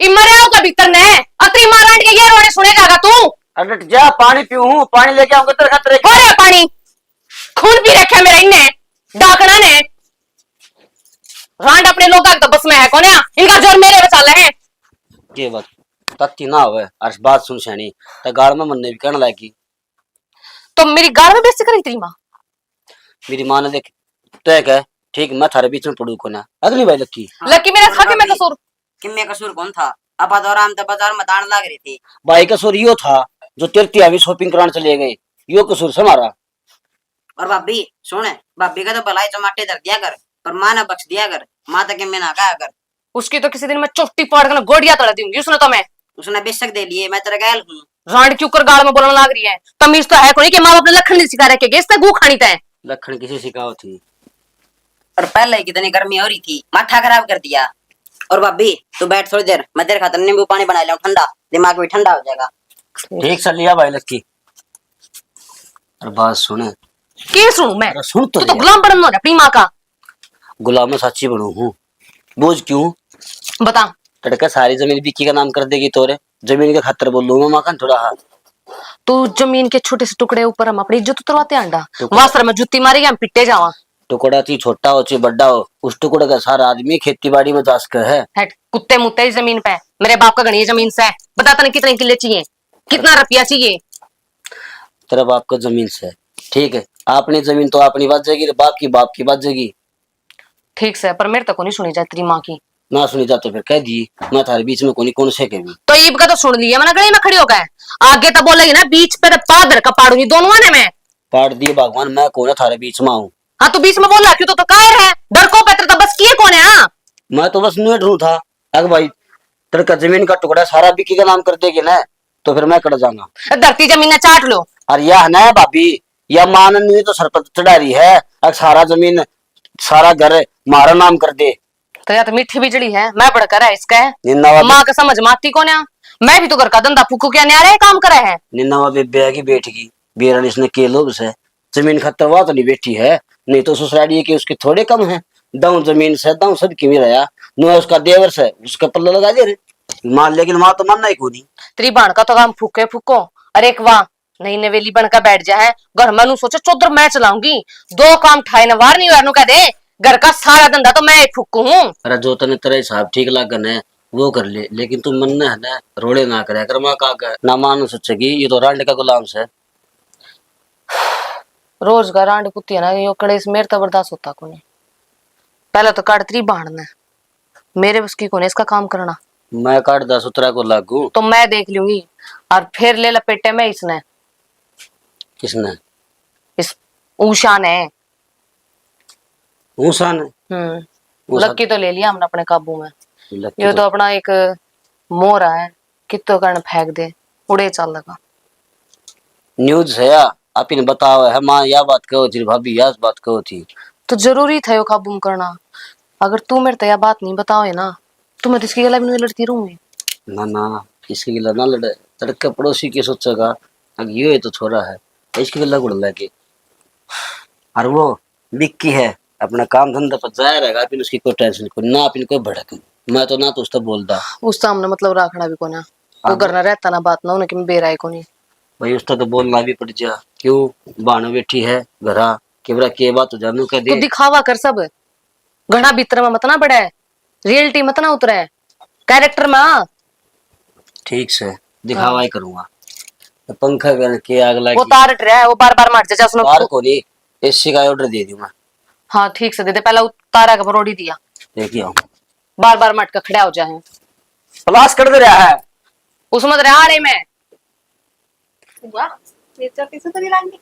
इमरे हो का भीतर ने अतरी मारंड के ये रोने सुनेगा तू। अरे जा पानी पीऊं, पानी लेके आऊंगा तेरे खातिर। अरे पानी खून पी रखा मेरा इनने डाकना ने रांड अपने लोग तो बस में है कौन है इनका जोर मेरे पे चल रहे हैं। ये बात तत्ती ना होवे अर्श बात सुन सैनी तो गाड़ में मनने भी कहने लागी। तो मेरी गाड़ में बेइज्जती करी तेरी माँ। मेरी माँ ने देख तय कह ठीक मैं थारे बीच में पड़ू को ना अगली बार लकी लकी मेरा था कि मैं कसूर कि मैं कसूर कौन था? अब आराम तो बाजार में दान लाग रही थी। भाई कसूर यो था जो तेरती अभी शॉपिंग कराने चले गए, यो कसूर से हमारा। और भाभी सुने, भाभी का तो भलाई टमाटे धर दिया कर पर माँ ना बख्श दिया कर, माँ तक मैं ना कहा कर। उसकी तो किसी दिन मैं चोटी पाड़ कर गोड़िया तोड़ दूंगी उसने तो मैं। उसने बेशक दे लिए, मैं तेरा गैल हूँ। रांड क्यों कर गाड़ में बोलने लग रही है? तमीज तो है कोई कि माँ अपने लखन नहीं सिखा रखे इससे गू खानी तय लखन किसी सिखाओ थी। और पहले ही कितनी गर्मी हो रही थी, माथा खराब कर दिया। और भाभी तू बैठ थोड़ी देर, मैं तेरे खातर नींबू पानी बना लिया ठंडा, दिमाग भी ठंडा हो जाएगा। ठीक से लिया भाई लक्की। और बात सुने के सुनू मैं? अरे सुन तो तू तो लिया। गुलाम बनना है अपनी माँ का। गुलाम में सच्ची बनू हूँ, बोझ क्यों? बता तड़का सारी जमीन बिक्की का नाम कर देगी तोरे, जमीन के खातर बोल लूंगा माँ का थोड़ा हाथ। तू जमीन के छोटे से टुकड़े ऊपर हम अपनी इज्जत उतरवाते अंडा वास्तर में जुत्ती मारेगी हम पिटे जावा। टुकड़ा ची छोटा हो ची बड़ा हो, उस टुकड़े का सारा आदमी खेती बाड़ी में जास कर है। हट कुत्ते मुत्ते इस जमीन पे मेरे बाप का गणी जमीन से है। बता तने कितने किले चाहिए, कितना रुपया चाहिए? तेरा बाप का जमीन से है, ठीक है। अपनी जमीन तो अपनी बात जाएगी, बाप की बात जाएगी। ठीक से पर मेरे तक नहीं सुनी जाए तेरी माँ की। ना सुनी जाते फिर कह दी मैं थारे बीच में कोनी कौन से के भी। तो ईब का तो सुन लिया मैंने गली में खड़ी होकर आगे तो बोलेगी ना बीच पे पादर का पाड़ूंगी दोनों ने मैं। पाड़ दिए भगवान, मैं कौन है थारे बीच में आऊं? हाँ तू बीच में बोल रहा क्यों? तो कायर है डर को पैत्र तो बस किए कौन है? हाँ मैं तो बस न्यू ढूंढ था अग भाई तेरे का जमीन का टुकड़ा सारा बिक्की का नाम कर देगी ना तो फिर मैं कट जाऊंगा। धरती जमीन चाट लो। और यह ना भाभी यह मान नहीं तो सर पर चढ़ा रही है, अब सारा जमीन सारा घर मारा नाम कर दे तो या तो मीठी बिजली है मैं बढ़कर है इसका है निन्नावा माँ का समझ माती कौन है? मैं भी तो घर का धंधा फूकू क्या न्यारे है काम करे है। निन्नावा बेबे की बेटी बेरन इसने के लोग से जमीन खतरवा तो नहीं बैठी है, नहीं तो ससुराली के उसके थोड़े कम है। दाऊ जमीन से दाऊ सब की रहा नो उसका देवर से उसका पल्ला लगा दे रहे मान, लेकिन माँ तो मानना ही को नहीं। तेरी बाण का तो काम फूके फूको। अरे एक वाह नई नवेली बनकर बैठ जा है घर में नू सोचे चौधर मैं चलाऊंगी दो काम ठाई न वार नहीं वार कह दे घर का सारा धंधा तो मैं फूकू हूँ। अरे जो तने तेरा हिसाब ठीक लागन है वो कर ले, लेकिन तू मन है ना रोड़े ना करे कर माँ का ना मानो सोचेगी ये तो रांड का गुलाम से। रोज का रांड कुत्ती है ना यो कड़े से मेरे तो बर्दाश्त होता को नहीं। पहले तो काटती बाणना मेरे बस की कोने इसका काम करना। मैं काट 10 को लागू तो मैं देख लूंगी और फिर ले लपेटे में इसने किसने? इस ऊषा ने। ऊषा ने? ऊषा- लक्की तो ले लिया हमने अपने काबू में। लक्की ये तो अपना एक मोरा है कितो कारण फेंक दे उड़े चल लगा। न्यूज है आप इन बताओ है माँ या बात कहो थी भाभी या बात कहो थी तो जरूरी था यो काबू में करना। अगर तू मेरे तो यह बात नहीं बताओ ना तो मैं तो इसकी गला भी नहीं लड़ती रहूंगी। ना ना इसके गिला ना लड़े तड़के पड़ोसी की सोचेगा अगर ये तो छोरा है इसके गिला गुड़ लगे और वो बिक्की है अपना काम धंधा पर जाया रहेगा फिर उसकी कोई टेंशन को ना फिर कोई भड़क मैं तो ना तो उसका बोलता उस सामने मतलब राखना भी कोना तो करना रहता ना बात ना उन्हें कि मैं बेराय को नहीं भाई उसका तो बोलना भी पड़ जा क्यों बानो बैठी है घरा केवरा के बात तो जानू कह तो दे दिखावा कर सब घना भीतर में मत ना बढ़े रियलिटी मत ना उतरे कैरेक्टर में आ। ठीक से दिखावा ही करूंगा पंखा के आग लगी वो तार रहा है वो बार बार मार जा उसने बाहर को नहीं एसी का ऑर्डर दे दूंगा। हाँ ठीक से दे दे पहला तारा का बरोड़ी दिया देखिए आओ बार बार मटका खड़ा हो जाए प्लास कर दे रहा है उसमें रहा रे मैं वाह मिर्चा की सुथरी लागी।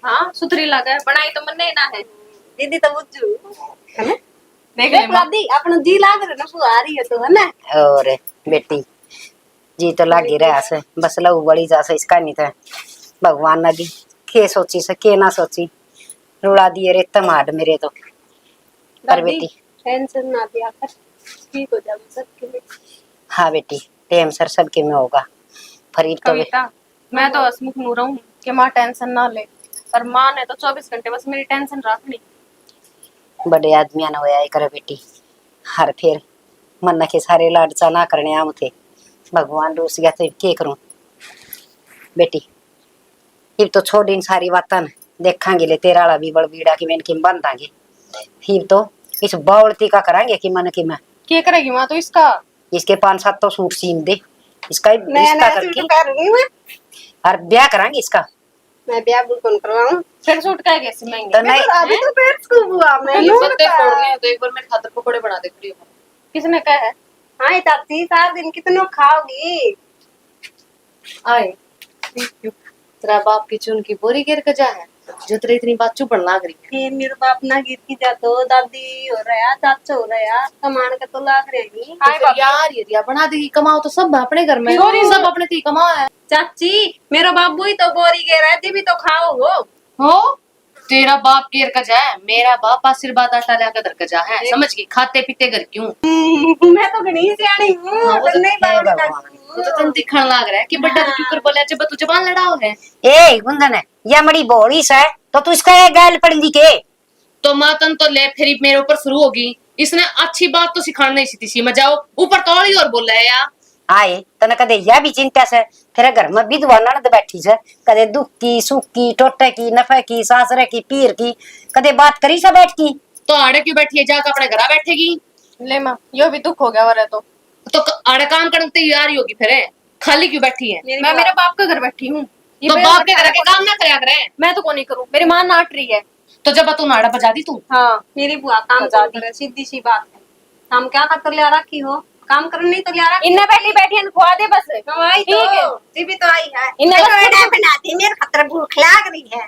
हाँ सुथरी लगा है बनाई तो मन ना है दीदी तो बुझू है ना देख ले दादी अपना जी लाग रहा ना आ रही है तो है ना। और बेटी जी तो लागी रहा से बस लहू बड़ी जा से इसका नहीं था भगवान ना दी के सोची से के ना सोची, रुला दिए रे तमाड मेरे तो। पर बेटी टेंशन ना दिया कर, ठीक हो जाएगा सबके लिए। हाँ बेटी, टेम सर सबके में होगा। फरीब तो कविता, मैं तो हसमुख नू रहूं कि माँ टेंशन ना ले, पर माँ ने तो 24 घंटे बस मेरी टेंशन रखनी। बड़े आदमिया ने होया करे बेटी, हर फिर मन के सारे लाडचा ना करने आम थे। भगवान रूस गया तो के करूं बेटी। फिर तो छोड़ इन सारी बातें, देखांगे ले तेरा वाला भी बड़ बीड़ा की मैंने किम बांधांगे। फिर तो इस बावलती का करांगे कि मन की मैं क्या करेगी माँ तो इसका? इसके 5-7 तो सूट सीन दे, इसका रिश्ता करके और ब्याह करांगे इसका। मैं ब्याह बिल्कुल करवाऊं, फिर सूट का कैसे महंगे? तो नहीं अभी तो पेट स्कूप हुआ, मैं ये पत्ते फोड़ने हैं तो एक बार मेरे खातर पकोड़े बना दे खड़ी हो। किसने कहा है? हाँ चाची, 4 दिन कितनों खाओगी? आए तेरा बाप की चुन की बोरी गिर के जा है जो तेरी इतनी बात चुपन लाग रही। फिर मेरे बाप ना गीत की जातो, दादी हो रहा, चाचा हो रहा, कमान का तो लाग रहेगी। हाय बाप यार, ये दिया बना देगी, कमाओ तो सब अपने घर में, सब अपने ती कमाओ है। चाची, मेरा बाबू ही तो बोरी गे रहा है, भी तो खाओ हो तेरा बाप केर का जा है, मेरा बाप आशीर्वाद आटा लाकर दर का जा है, समझ गई? खाते पीते घर क्यों? मैं तो घनी सियाणी हूँ, हाँ, वो तो नहीं बावली लगती वो तो तुम दिखण लाग रहा है कि बड्डा क्यों कर बोला जब तू जबान लड़ाओ है। ए गुंदन, या मड़ी बोली से तो तू इसका ये गाल पड़ी के तो मातन तो ले फिर मेरे ऊपर शुरू होगी। इसने अच्छी बात तो सिखाना नहीं सी थी, मजाओ ऊपर तौड़ी और बोल रहा है यार। आए तने कदे या भी चिंता से तेरे घर में विधवा ननद बैठी से, कदे दुख की सुख की टोटे की नफे की सासरे की पीर की कदे बात करी से बैठ की? तो आड़े क्यों बैठी है, जाकर अपने घर बैठेगी। ले माँ, यो भी दुख हो गया और तो आड़े काम करने तैयार ही होगी फिर, खाली क्यों बैठी है? मैं मेरे बाप के घर बैठी हूँ, तो बाप के घर के काम ना करया करे। मैं तो कौन नहीं करूँ, मेरी माँ नाट रही है। तो जब तू नाड़ा बजा दी तू। हाँ, मेरी बुआ काम करे, सीधी सी बात है। हम क्या कर लिया रखी हो, काम करने नहीं तो लिया रखी। इन्हें पहली बैठी है खुआ दे बस। आई तो भी तो आई है, इन्हें बस बनाती, मेरे खतर भूख लाग रही है।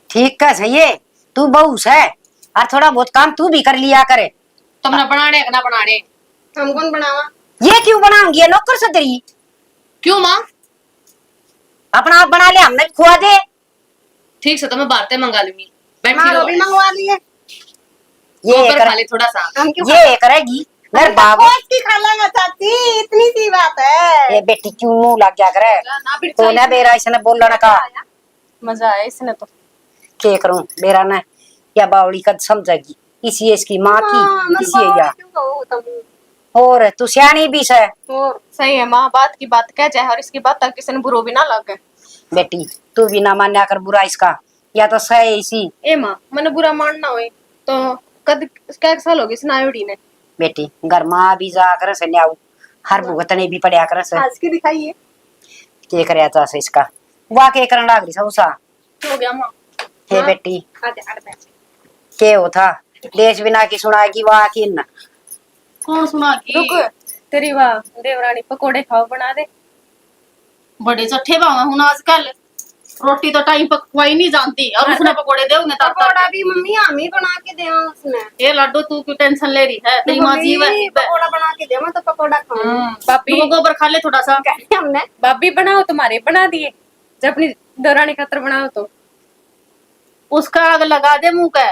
ठीक है सही है, तू बहू है और थोड़ा बहुत काम तू भी कर लिया करे। तुमने बनाने ना बनाने, हम कौन बनावा? ये क्यों बनाऊंगी, ये नौकर से तेरी? क्यों माँ? अपना आप बना ले, हमने भी खुआ दे। ठीक से तो मैं बातें मंगा लूंगी, बैठी माँ रहो। भी मंगवा ली है, ये खा ले थोड़ा सा। हम क्यों ये करेगी घर बाबू की खा लेंगे चाची, इतनी सी बात है। ये बेटी क्यों मुंह लग गया करे? तो ना बेरा इसने बोलना का मजा आया इसने तो। के करूं बेरा ने या बावड़ी कद समझेगी, इसी इसकी माँ की इसी है या और तू सियानी भी है। और सही है माँ, बात की बात कह जाए और इसकी बात तक किसी ने बुरो भी ना लगे। बेटी तू भी ना मान्या कर बुरा इसका, या तो सही इसी। ए माँ, मैंने बुरा मानना हुई तो कद क्या साल हो गए स्नायुड़ी ने। बेटी घर माँ भी जा कर से न्याऊ, हर भुगतने भी पड़या कर से आज की दिखाइए के करया था से इसका वाह के करन लाग रही सौसा। हो गया माँ। हे बेटी आजा आजा बैठ। के हो था देश बिना की सुनाएगी वाह की न कौन सुना की? रुक, तेरी वाह देवरानी पकोड़े खाओ बना दे। बड़े चट्ठे बावा हूं आजकल, रोटी तो टाइम पकवाई नहीं जानती और उसने पकोड़े दे उन्हें तब पकोड़ा भी मम्मी हम ही बना के दे उसने। ये लड्डू तू क्यों टेंशन ले रही है, तेरी माँ जीव है। पकोड़ा बना के दे, मैं तो पकोड़ा खाऊं। तू गोबर खा ले थोड़ा सा। कहते हमने भाभी बनाओ, तुम्हारे बना दिए, जब अपनी देवरानी खातर बनाओ तो उसका आग लगा दे मुंह का,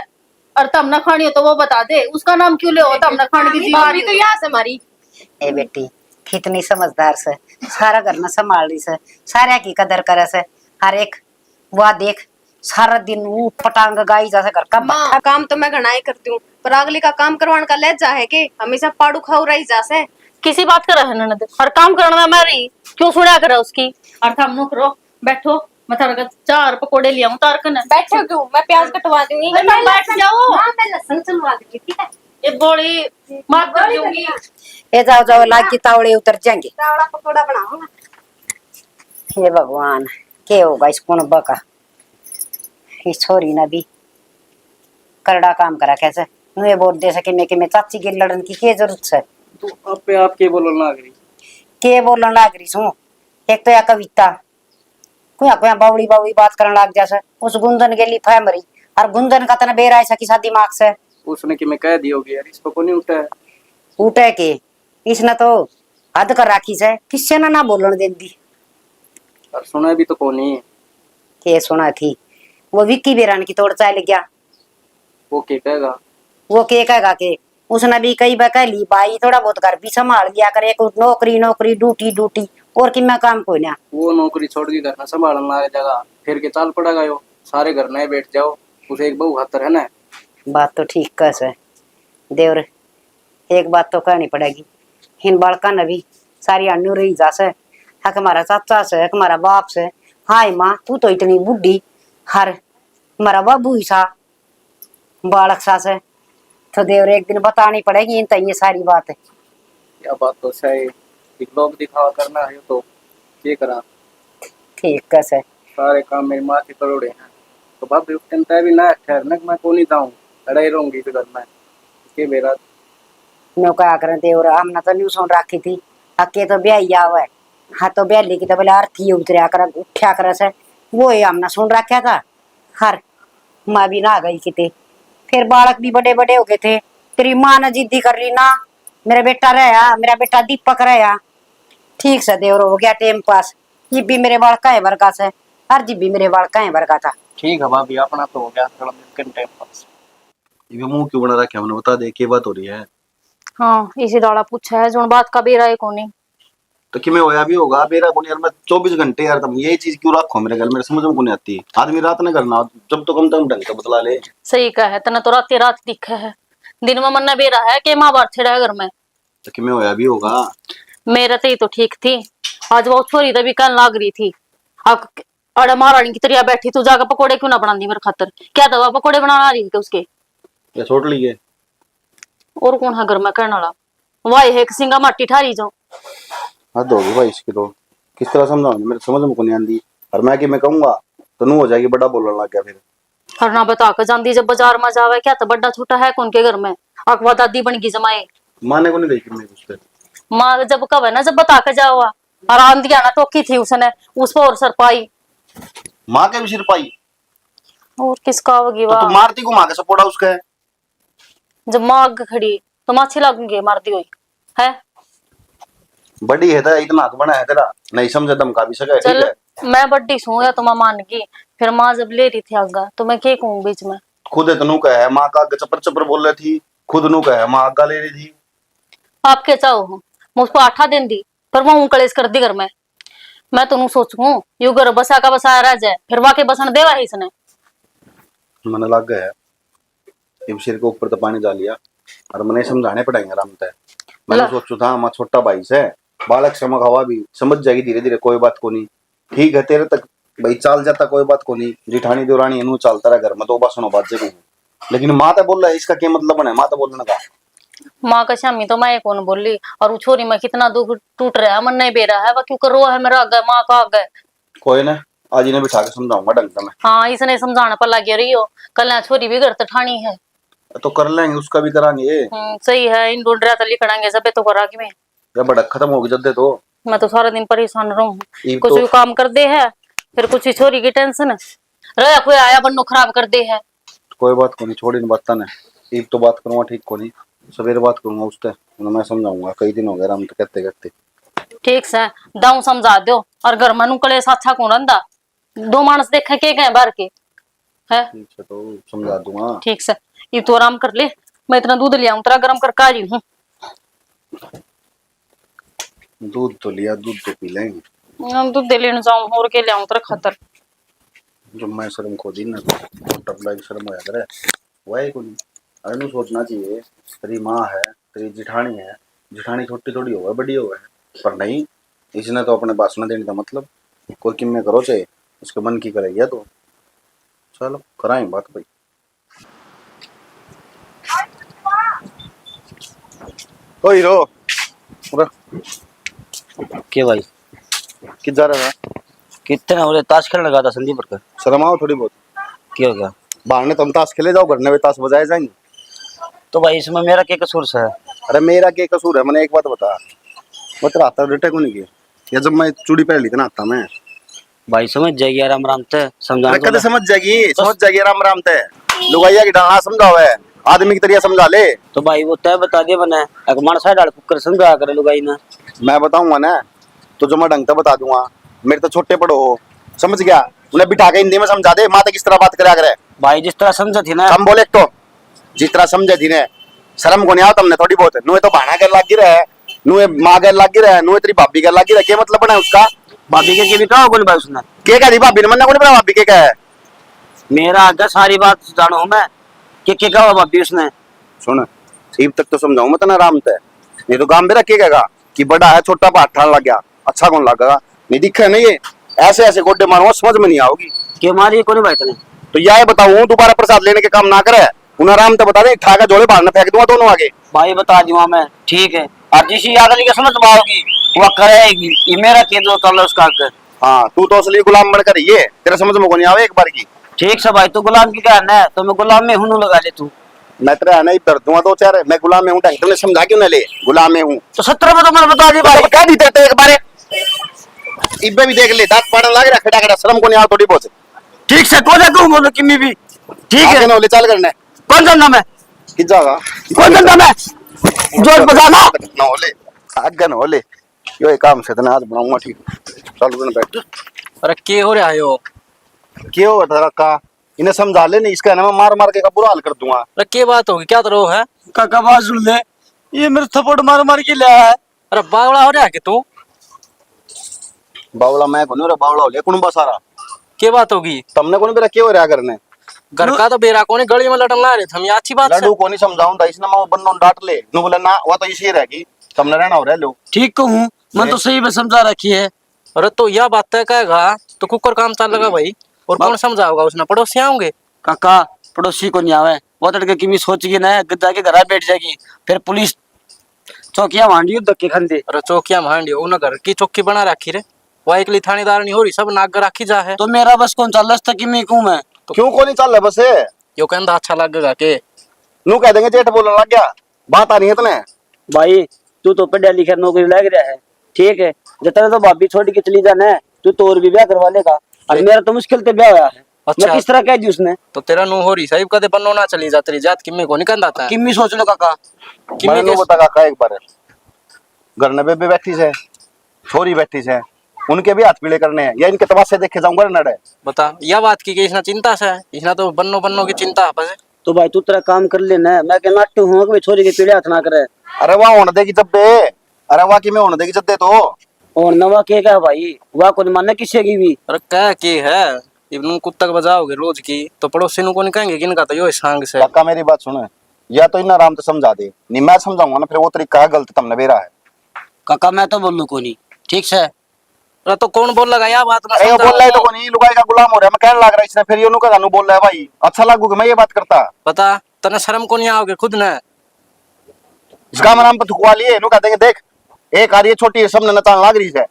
और तब न खानी हो तो वो बता दे, उसका नाम क्यों ले हो तब न खाने की जीव आ रही तो यहाँ से हमारी। ए बेटी कितनी समझदार से सारा घर न संभाल रही से, सारे की कदर करे से। हर एक वो देख सारा दिन वो पटांग गाई जैसे घर का माँ काम तो मैं घना ही करती हूँ, पर अगली का काम करवाने का लहजा है कि हमेशा पाड़ू खाऊ रही जैसे। किसी बात कर रहा है ननद, हर काम करना मेरी क्यों सुना करे उसकी। और थम नुक रो बैठो, मैं थारे 4 पकोड़े लिया हूं तार कने। बैठो क्यों, मैं प्याज कटवा दूंगी। मैं बैठ जाओ, मैं लहसुन चलवा दूंगी, ठीक है? ये बड़ी माफ कर दूंगी। ए जाओ जाओ लाग की तावड़े उतर जाएंगे। तावड़ा पकोड़ा बनाऊंगा। हे भगवान के होगा इस कौन बका, इस छोरी ने भी करड़ा काम करा कैसे नुए बोल दे सके मैं कि मैं चाची के लड़न की के जरूरत है। तू अपने आप के बोलने लग रही। के बोलन लाग रही सू, एक तो या कविता कोई कोई बावड़ी बावड़ी बात करने लाग जैसे उस गुंजन के लिए फै मरी, और गुंजन का तना बेरा ऐसा किसा दिमाग से उसने कि मैं कह दी होगी यार, इसको को नहीं उठा है। उठे के इसने तो हद कर राखी से, किससे ना बोलन देंदी। और सुना भी तो कोनी ये सुना थी वो विक्की बेरान की तोड़ चाल गया। वो क्या कहेगा? वो के कहेगा के उसने भी कई बार कह ली भाई थोड़ा बहुत घर भी संभाल लिया करे, कुछ नौकरी नौकरी ड्यूटी ड्यूटी और कि मैं काम कोई ना। वो नौकरी छोड़ के घर ना संभालना आ जाएगा, फिर के चाल पड़ेगा यो, सारे घर नए बैठ जाओ, उसे एक बहू खातर है ना। बात तो ठीक कस है देवर, एक बात तो कहनी पड़ेगी, इन बालका ने भी सारी अन्नू रही जासे, हक हमारा चाचा से हक हमारा बाप से। हाय माँ तू तो इतनी बुढ़ी, हर हमारा बाबू ही सा बालक सा से, तो देवर एक दिन बतानी पड़ेगी इन ये सारी बात है। क्या बात तो सही, एक लोग दिखावा करना है तो ये करा, ठीक कस है। सारे काम मेरी माँ के करोड़े हैं, तो भाभी उस टाइम तय भी ना ठहरना कि मैं को नहीं जाऊँ, लड़ाई रहूंगी इस घर में के मेरा। नो क्या करें देवर, हमने तो न्यू सुन रखी थी अके तो ब्याह आवा है, हाँ तो ब्याह की तो बोले अर्थी उतरिया कर उठा कर से, वो ही हमने सुन रखा था। हर माँ भी ना गई किते, फिर बालक भी बड़े बड़े हो गए थे, तेरी माँ ने जिद्दी कर ली ना मेरा बेटा रहा, मेरा बेटा दीपक रहा। ठीक से देवर हो गया टाइम पास, ये भी मेरे बालका है वर्गा से, हर जी भी मेरे बालका है वर्गा था। ठीक है भाभी, अपना तो हो गया थोड़ा दिन टाइम पास। ये मुंह क्यों बना रखा है, हमने बता दे क्या बात हो रही है। हाँ इसी दाड़ा पूछा है जो बात का बेरा है कोनी। तो कि मैं होया भी होगा मेरा कौन यार, मैं 24 घंटे यार तुम यही चीज क्यों रखो मेरे घर, मेरे समझ में कौन आती। आदमी रात नहीं करना, जब तो कम ढंग का बतला ले। सही कहा है तना, तो रात दिखा है, दिन में मन्ना बेरा है कि माँ बात छेड़ा घर में। तो कि मैं होया भी होगा। मेरा तो ये तो ठीक थी, आज वो छोरी तभी कल लाग रही थी, अरे महारानी की तरह बैठी, तू जाकर पकोड़े क्यों ना बनाती मेरे खातर, क्या दवा पकोड़े बनाना रही थी उसके। क्या छोड़ लिए और कौन है घर में करने वाला, वाह है सिंगा माटी ठारी जाओ। हद होगी भाई इसकी तो, किस तरह समझाऊंगी, मेरे समझ में नहीं आती। और मैं कि मैं कहूंगा तो नू हो जाएगी, बड़ा बोलने लग गया फिर। हर ना बता कर जाती जब बाजार में जावे, क्या तो बड़ा छोटा है कौन के घर में, अखवा दादी बन गई जमाए। माने को नहीं देखी मैं उस पर। माँ जब कब है ना जब बता कर जाओ, और आंधिया ना टोकी थी उसने उस पर और सर पाई। माँ के भी सिर पाई और किसका होगी तो तू वाह, मारती को, माँ के सपोर्टा उसका है। जब माँ आग खड़ी तो माँ अच्छी लगूंगी मारती हुई है। बड़ी है तो इतना हाथ बना है तेरा, नहीं समझे धमका भी सके। ठीक चल है मैं बड्डी सू या तो मैं मान गई, फिर माँ जब ले रही थी आगा तो मैं क्या कहूँ बीच में। खुद इतनू का है माँ का आगे चपर चपर बोल रही थी, खुद नू का है माँ आगा ले रही थी। आप क्या चाहो हो, मैं उसको 8 दिन दी पर वो कलेश कर दी घर में। मैं तो सोचू यू घर बसा का बसाया रह जाए, फिर वाके बसन देवा है इसने। मन लग गया है सिर के ऊपर तो पानी डालिया, और मैंने समझाने पड़ेंगे आराम से। मैंने सोचू था मैं छोटा भाई से बालक समझ हवा भी समझ जाएगी धीरे धीरे, कोई बात को नहीं। ठीक है तेरे तक भाई चाल जाता कोई बात को नहीं, जिठानी देवरानी इनू चलता रहा घर में तो बात बात जगह, लेकिन माँ तो बोल रहा है इसका क्या मतलब है, माँ तो बोलने का। माँ का शामी तो मैं कौन बोली, और वो छोरी में कितना दुख टूट रहा है, मन नहीं बेरा है, वह क्यों कर रो है मेरा आगे माँ का आगे। कोई ना आज इन्हें बिठा के समझाऊंगा ढंग से मैं। हाँ इसने समझाना पर लग रही हो, कल यहाँ छोरी भी घर तो ठानी है। तो कर लेंगे उसका भी करांगे। सही है, इन ढूंढ रहा तो लिखड़ेंगे सब तो करा कि मैं। या बड़ा खत्म होगी जल्दी तो। मैं तो सारा दिन परेशान रहूं, ये कुछ तो- भी काम कर दे है, फिर कुछ ही छोरी की टेंशन रहा, कोई आया बन्नो खराब कर दे है। कोई बात को नहीं, छोड़ी इन बात ने, ईब तो बात करूंगा ठीक को नहीं, सवेरे बात करूंगा उससे, मैं समझाऊंगा। कई दिन हो गए हम तो कहते कहते। ठीक से दाऊ समझा दो, और घर में नुकले अच्छा कौन रंदा, 2 मानस देखे के गए बाहर के है। ठीक है तो समझा दूंगा। ठीक से ये तो आराम कर ले, मैं इतना दूध ले आऊं तेरा गर्म करके आ रही हूँ। दूध तो लिया, दूध तो पी लेंगे। दूध दे लेने जाऊं और के ले आऊं तेरा खातर। जो मैं शर्म खो दी ना तो टपला की शर्म होया करे वही को नहीं। अरे नहीं सोचना चाहिए तेरी माँ है, तेरी जिठानी है, जिठानी छोटी थोड़ी हो बड़ी हो है, पर नहीं इसने तो अपने भाषण देने का मतलब कोई किम में करो चाहे उसके मन की करेगी तो चलो कराएं बात भाई। ओ हीरो के भाई किधर जा रहा था? कितने हो रहे, ताश खेलने लगा था संदीप पर। शर्म आओ थोड़ी बहुत। क्या हो गया? बाहर ने तुम ताश खेले जाओ, घर में ताश बजाए जाएंगे। तो भाई इसमें मेरा क्या कसूर है? अरे मेरा क्या कसूर है, मैंने एक बात बता, मैं तेरा आता रिटे को नहीं किया, या जब मैं चूड़ी पहन ली थी ना आता मैं। भाई समझ जाएगी आराम आराम से समझा। अरे कदे समझ जाएगी, समझ जाएगी आराम आराम से। लुगाइया की डालना समझाओ है, आदमी की तरह समझा ले। तो भाई वो तय बता दिया मैंने, अगमान साइड डाल कुकर समझा करे लुगाई ना। मैं बताऊंगा ना तो जो मैं ढंग से बता दूंगा, मेरे तो छोटे पड़ो हो, समझ गया। उन्हें बिठा के हिंदी में समझा दे, माता किस तरह बात करा करे। भाई जिस तरह समझा थी ना कम बोले एक तो, जिस तरह समझे थी ने, शर्म को नहीं आओ तुमने थोड़ी बहुत, नुए तो बहाना कर लाग रहा है, नुए माँ कर लाग रहा है, नुए तेरी भाभी कर लाग रहा है, क्या मतलब बना है उसका? भाभी के भी कहा बोले भाई उसने के कह दी भाभी ने, मन्ना को नहीं बना भाभी के क्या है? मेरा आगे सारी बात जानो हूं मैं के कहा भाभी उसने। सुन, सीप तक तो समझाऊं मैं तना आराम से, नहीं तो गांव में रखे कहेगा कि बड़ा है छोटा पर ठान लग गया, अच्छा कौन लगेगा? नहीं दिखे नहीं ये ऐसे ऐसे गोड्डे मारूंगा, समझ में नहीं आओगी। क्यों मारी कौन भाई तने? तो यह बताऊं दोबारा प्रसाद लेने के काम ना करे, उन्हें आराम से बता दे, ठाका जोड़े बाहर न फेंक दूंगा दोनों आगे। भाई बता दूंगा मैं, ठीक है। और जिसी याद नहीं समझ में आओगी वो करेगी, ये मेरा केंद्र चल उसका आगे। हाँ तू तो असली गुलाम बन कर ये, तेरे समझ में को नहीं आवे एक बार की। ठीक से भाई, तू गुलाम की कहना है तो मैं गुलाम में हूं लगा ले तू। मैं तेरा है नहीं कर दूंगा दो चार, मैं गुलाम में हूँ, ढंग तुमने समझा क्यों न ले, गुलाम में हूँ। तो 17 में तो मैंने बता दी भाई। कह दी तेरे एक बारे, इब्बे भी देख ले, दांत पाड़न लग रहा खड़ा खड़ा, शर्म को नहीं आ थोड़ी बहुत। ठीक से तो जा तू बोलो किमी भी, ठीक है। आगे न ले चल करने, कौन जानना मैं, कि जागा कौन जानना मैं, जोर बजाना न होले, आगे न होले, यो एक काम से तना आज बनाऊंगा ठीक। चल तूने बैठ। अरे के हो रहा है यो? क्यों हो तेरा का, इन्हें समझा ले नहीं, इसका ना मैं मार मार के का बुरा हाल कर दूंगा। अरे के बात होगी, क्या तो है? काका बात सुन ले, ये मेरे थप्पड़ मार मार के लाया है। अरे बावड़ा हो रहा है कि तू? बावला मैं कोनी रे, बावला हो ले कुणबा सारा। के बात होगी? तुमने कोनी बेरा क्यों हो रहा करने? घर का तो बेरा कोनी, गली में लड़न ला रहे थे हम, ये अच्छी बात है। लड्डू को नहीं समझाऊं था, इसने मैं बन्नों डांट ले, नु बोले ना वो तो इसी रहेगी, तुमने रहना हो रहा लो। ठीक कहूँ मैं तो सही में समझा रखी है। अरे तो यह बात तय कहेगा तो कुकर काम चल लगा भाई, और कौन समझाओगा उसने? पड़ोसी आऊंगे काका, पड़ोसी को नहीं आवे, वो तड़के की सोचगी ना जाके घर बैठ जाएगी, फिर पुलिस चौकियां मांडी धक्के खांदे। अरे चौकिया मांडी उन घर की चौकी बना रखी रे, वो एकली थानेदार नहीं हो रही, सब नाग रखी जा है। तो मेरा बस कौन चल रहा कि मैं कहूँ मैं तो क्यों को नहीं चल रहा बस? यो कहता अच्छा लगेगा के नु कह देंगे जेठ बोलने लग गया, बात आ रही है तने। भाई तू तो पढ़ा लिखा नौकरी लग रहा है, ठीक है। जितना तो भाभी छोड़ के चली जाना है, तू तो और भी ब्याह करवा लेगा, और मेरा तो मुश्किल से ब्याह हुआ है। अच्छा। मैं किस तरह कह दी उसने? तो तेरा नु हो रही साहिब कदे बनो ना चली जा, तेरी जात किम्मी को नहीं कहता था। किम्मी सोच लो काका, किम्मी मैं के बता काका एक बार, घर में बेबे बैठी से, छोरी बैठी से, उनके भी हाथ पीले करने हैं या इनके तमाशे देखे जाऊंगा नड़े? बता यह बात की इसना चिंता से, इसना तो बन्नो बन्नो की चिंता है बस। तो भाई तू तेरा काम कर लेना, मैं कहना हूँ कि छोरी के पीड़े हाथ ना करे। अरे वाह होने देगी जब बे, अरे वाह की मैं होने देगी जब दे तो। और नवा के क्या भाई, वाह को नहीं मानना किसी की भी। अरे क्या की है, इब्नू कुत्ता बजाओगे रोज की तो पड़ोसी नु को नहीं कहेंगे किनका तो यो सांग से। काका मेरी बात सुने, या तो इन आराम से समझा दे, नहीं मैं समझाऊंगा ना, फिर वो तरीका है गलत तुमने बेरा है। काका मैं तो बोलूं को नहीं, ठीक से। अरे तो कौन बोल लगा या बात में? अरे वो बोल रहा है तो नहीं, लुगाई का गुलाम हो रहा है, मैं कहने लग रहा है इसने, फिर ये नु का बोल रहा है भाई, अच्छा लागू कि मैं ये बात करता। बता तने शर्म को नहीं आओगे खुद ने? इसका नाम पे थुकवा लिए, नु कहते देख एक आ रही है छोटी है, सबने नचाने लग रही है।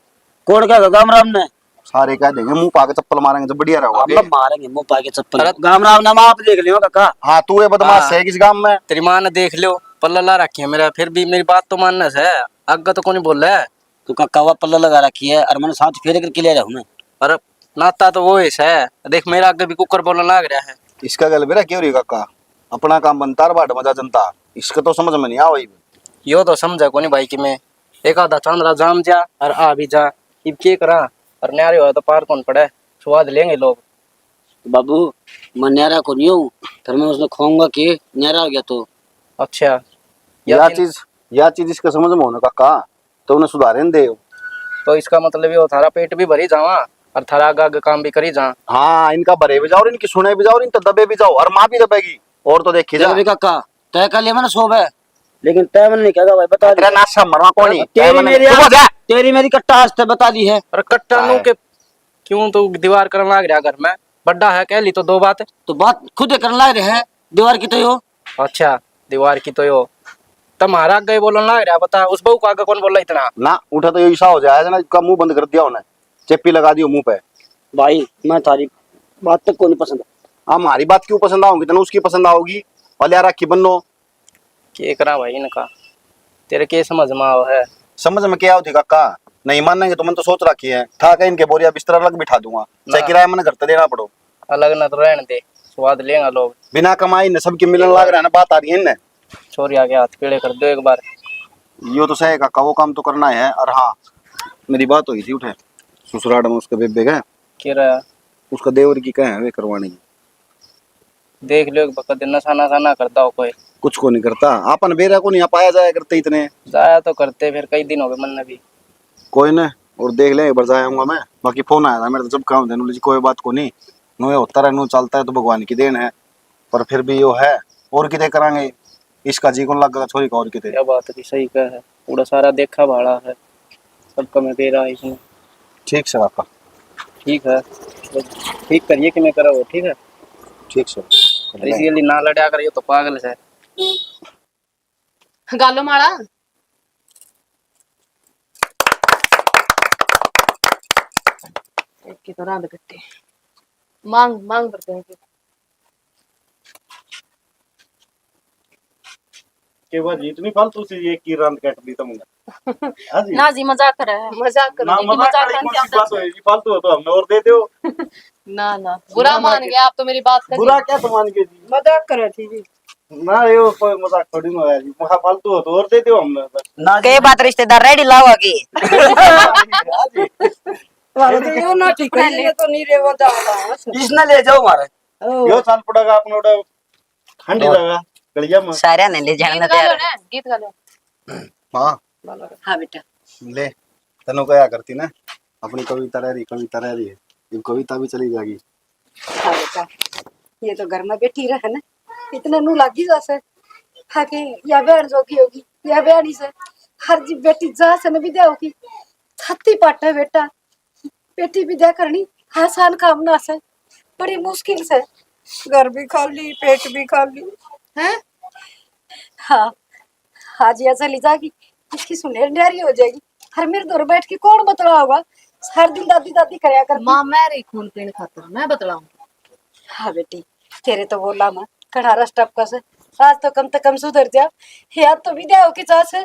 कौन क्या गाम राम ने? सारे कह देंगे मुंह पाके चप्पल मारेंगे जब बढ़िया रहोगे। हम मारेंगे मुंह पाके चप्पल। गाम राम नाम आप देख लियो काका। हाँ तू ये बदमाश हाँ। है किस गांव में? तेरी माँ ने देख लियो पल्ला ला रखी है मेरा, फिर भी मेरी बात तो मानना है, आगे तो कौन बोल रहा है। तू काका वा पल्ला लगा रखी है और मैंने साथ फेरे करके ले रहा हूँ मैं। अरे नाता तो वो है, देख मेरा आगे भी कुकर बोलने लग रहा है। इसका गल बेरा क्यों रही काका, अपना काम बनता है बाट मजा जनता, इसका तो समझ में नहीं आ वही। यो तो समझा को नहीं भाई कि मैं एक आधा चांदरा जाम जा और आ भी जा, इब के करा, और न्यारे हो तो पार कौन पड़े, स्वाद लेंगे लोग। बाबू मैं न्यारा को नहीं हूँ, फिर मैं उसने खाऊंगा कि न्यारा हो गया तो। अच्छा या चीज इसका समझ में होना काका, तो उन्हें सुधारे न दे। तो इसका मतलब ये हो थारा पेट भी भरी जावा और थारा आगे काम भी करी जा। हाँ इनका भरे भी जाओ और इनकी सुने भी जाओ और इनका दबे भी जाओ, और माँ भी दबेगी और तो देखी जा। काका तय कर लिया मैंने सोब है, लेकिन तय मैंने नहीं कहा भाई, बता तेरा नाशा मरवा कौन ही? तेरी मेरी कट्टा आज तक बता दी है। और कट्टा नु के क्यों तो दीवार करने लग रहा घर में, बड्डा है कह ली तो दो बात। तो बात खुद करने लग रहे हैं, दीवार की तो यो। अच्छा दीवार की तो यो तुम्हारा आगे बोलने लग रहा, बता उस बहू को आगे कौन बोल रहा इतना? ना उठा तो ये ईसा हो जाएगा ना, इसका मुंह बंद कर दिया उन्हें, चेपी लगा दियो मुंह पे। भाई मैं थारी बात तक को नहीं पसंद। हमारी बात क्यों पसंद आओगी, तेन उसकी पसंद आओगी, और यार की बनो के करा भाई इनका, तेरे के समझ में आओ है? समझ में क्या होती काका, नहीं मानेंगे तो मैंने तो सोच रखी है, था कहीं इनके बोरिया बिस्तर अलग बिठा दूंगा, चाहे किराया मैंने घर पे देना पड़ो। अलग न तो रहने दे, स्वाद लेंगे लोग। बिना कमाई ने सबके मिलन लग रहा है ना, बात आ रही है ना। छोरी आगे हाथ पीड़े कर दो एक बार। यो तो सही काका, वो काम तो करना है। और हाँ मेरी बात हुई थी, उठे ससुराल में उसके बेबे गए, के रहा उसका देवर की क्या है वे करवानी है। देख लो बकद नशा नशा ना करता हो कोई। कुछ को नहीं करता अपन बेरा को नहीं आ पाया जाया करते इतने। जाया तो करते फिर कई दिन हो गए मन ने भी। कोई ना और देख ले एक बार जाऊंगा मैं। बाकी फोन आया था मेरे तो जब काम देने जी कोई बात को नहीं नो ये होता रहे नो चलता है तो भगवान की देन है। पर फिर भी यो है और कितने करांगे इसका जी कौन लगा छोरी का और कितने। क्या बात है सही कह है पूरा सारा देखा भाड़ा है सबका मैं दे रहा है इसमें। ठीक सर आपका। ठीक है तो ठीक करिए कि मैं करा वो ठीक है। ठीक सर इसके लिए ना लड़ा करिए तो पागल है। गालो माड़ा एक की तो रांद कट्टे मांग मांग करते हैं के बाद इतनी फालतू सी एक की रंद काट दी तुमने। हां जी ना जी मजाक कर रहा है मजाक कर ना रहा है मजाक कौन सी बात है फालतू हो तो हमने और दे दो। ना ना बुरा मान गया आप तो मेरी बात कर बुरा क्या तो मान के जी मजाक कर रही थी जी। ना ये कोई मजाक थोड़ी ना है जी महा फालतू हो तो और दे दो हमने बस। ना के बात रिश्तेदार रेडी लाओ की हां जी वाला तो यो ना ठीक है ये तो नहीं रे वो जाओगा इसने ले जाओ मारे। यो साल पड़ेगा अपने उड़ा ठंडी लगा गलिया में सारे ने ले जाने गीत गा लो तैयार ना गीत गा लो हाँ हाँ बेटा ले तनु क्या करती ना अपनी कविता रह रही है ये कविता भी चली जाएगी। हाँ बेटा ये तो घर में बैठी रहे ना इतना नू लागी जैसे हाँ कि या बहन जोगी होगी या बहनी से हर जी बेटी जा से न विद्या होगी छत्ती पाट है बेटा बेटी विद्या करनी आसान काम ना से बड़ी मुश्किल से घर भी खाली पेट भी खाली है। हाँ आज यहाँ चली जाएगी इसकी सुनेर न्यारी हो जाएगी हर मेरे दौर बैठ के कौन बतला होगा हर दिन दादी दादी करया कर माँ मैं रही खून पीने खातर मैं बतलाऊंगी। हाँ बेटी तेरे तो बोला मैं कढ़ारा स्टॉप का से आज तो कम से कम सुधर जा याद तो विद्या हो की चाह से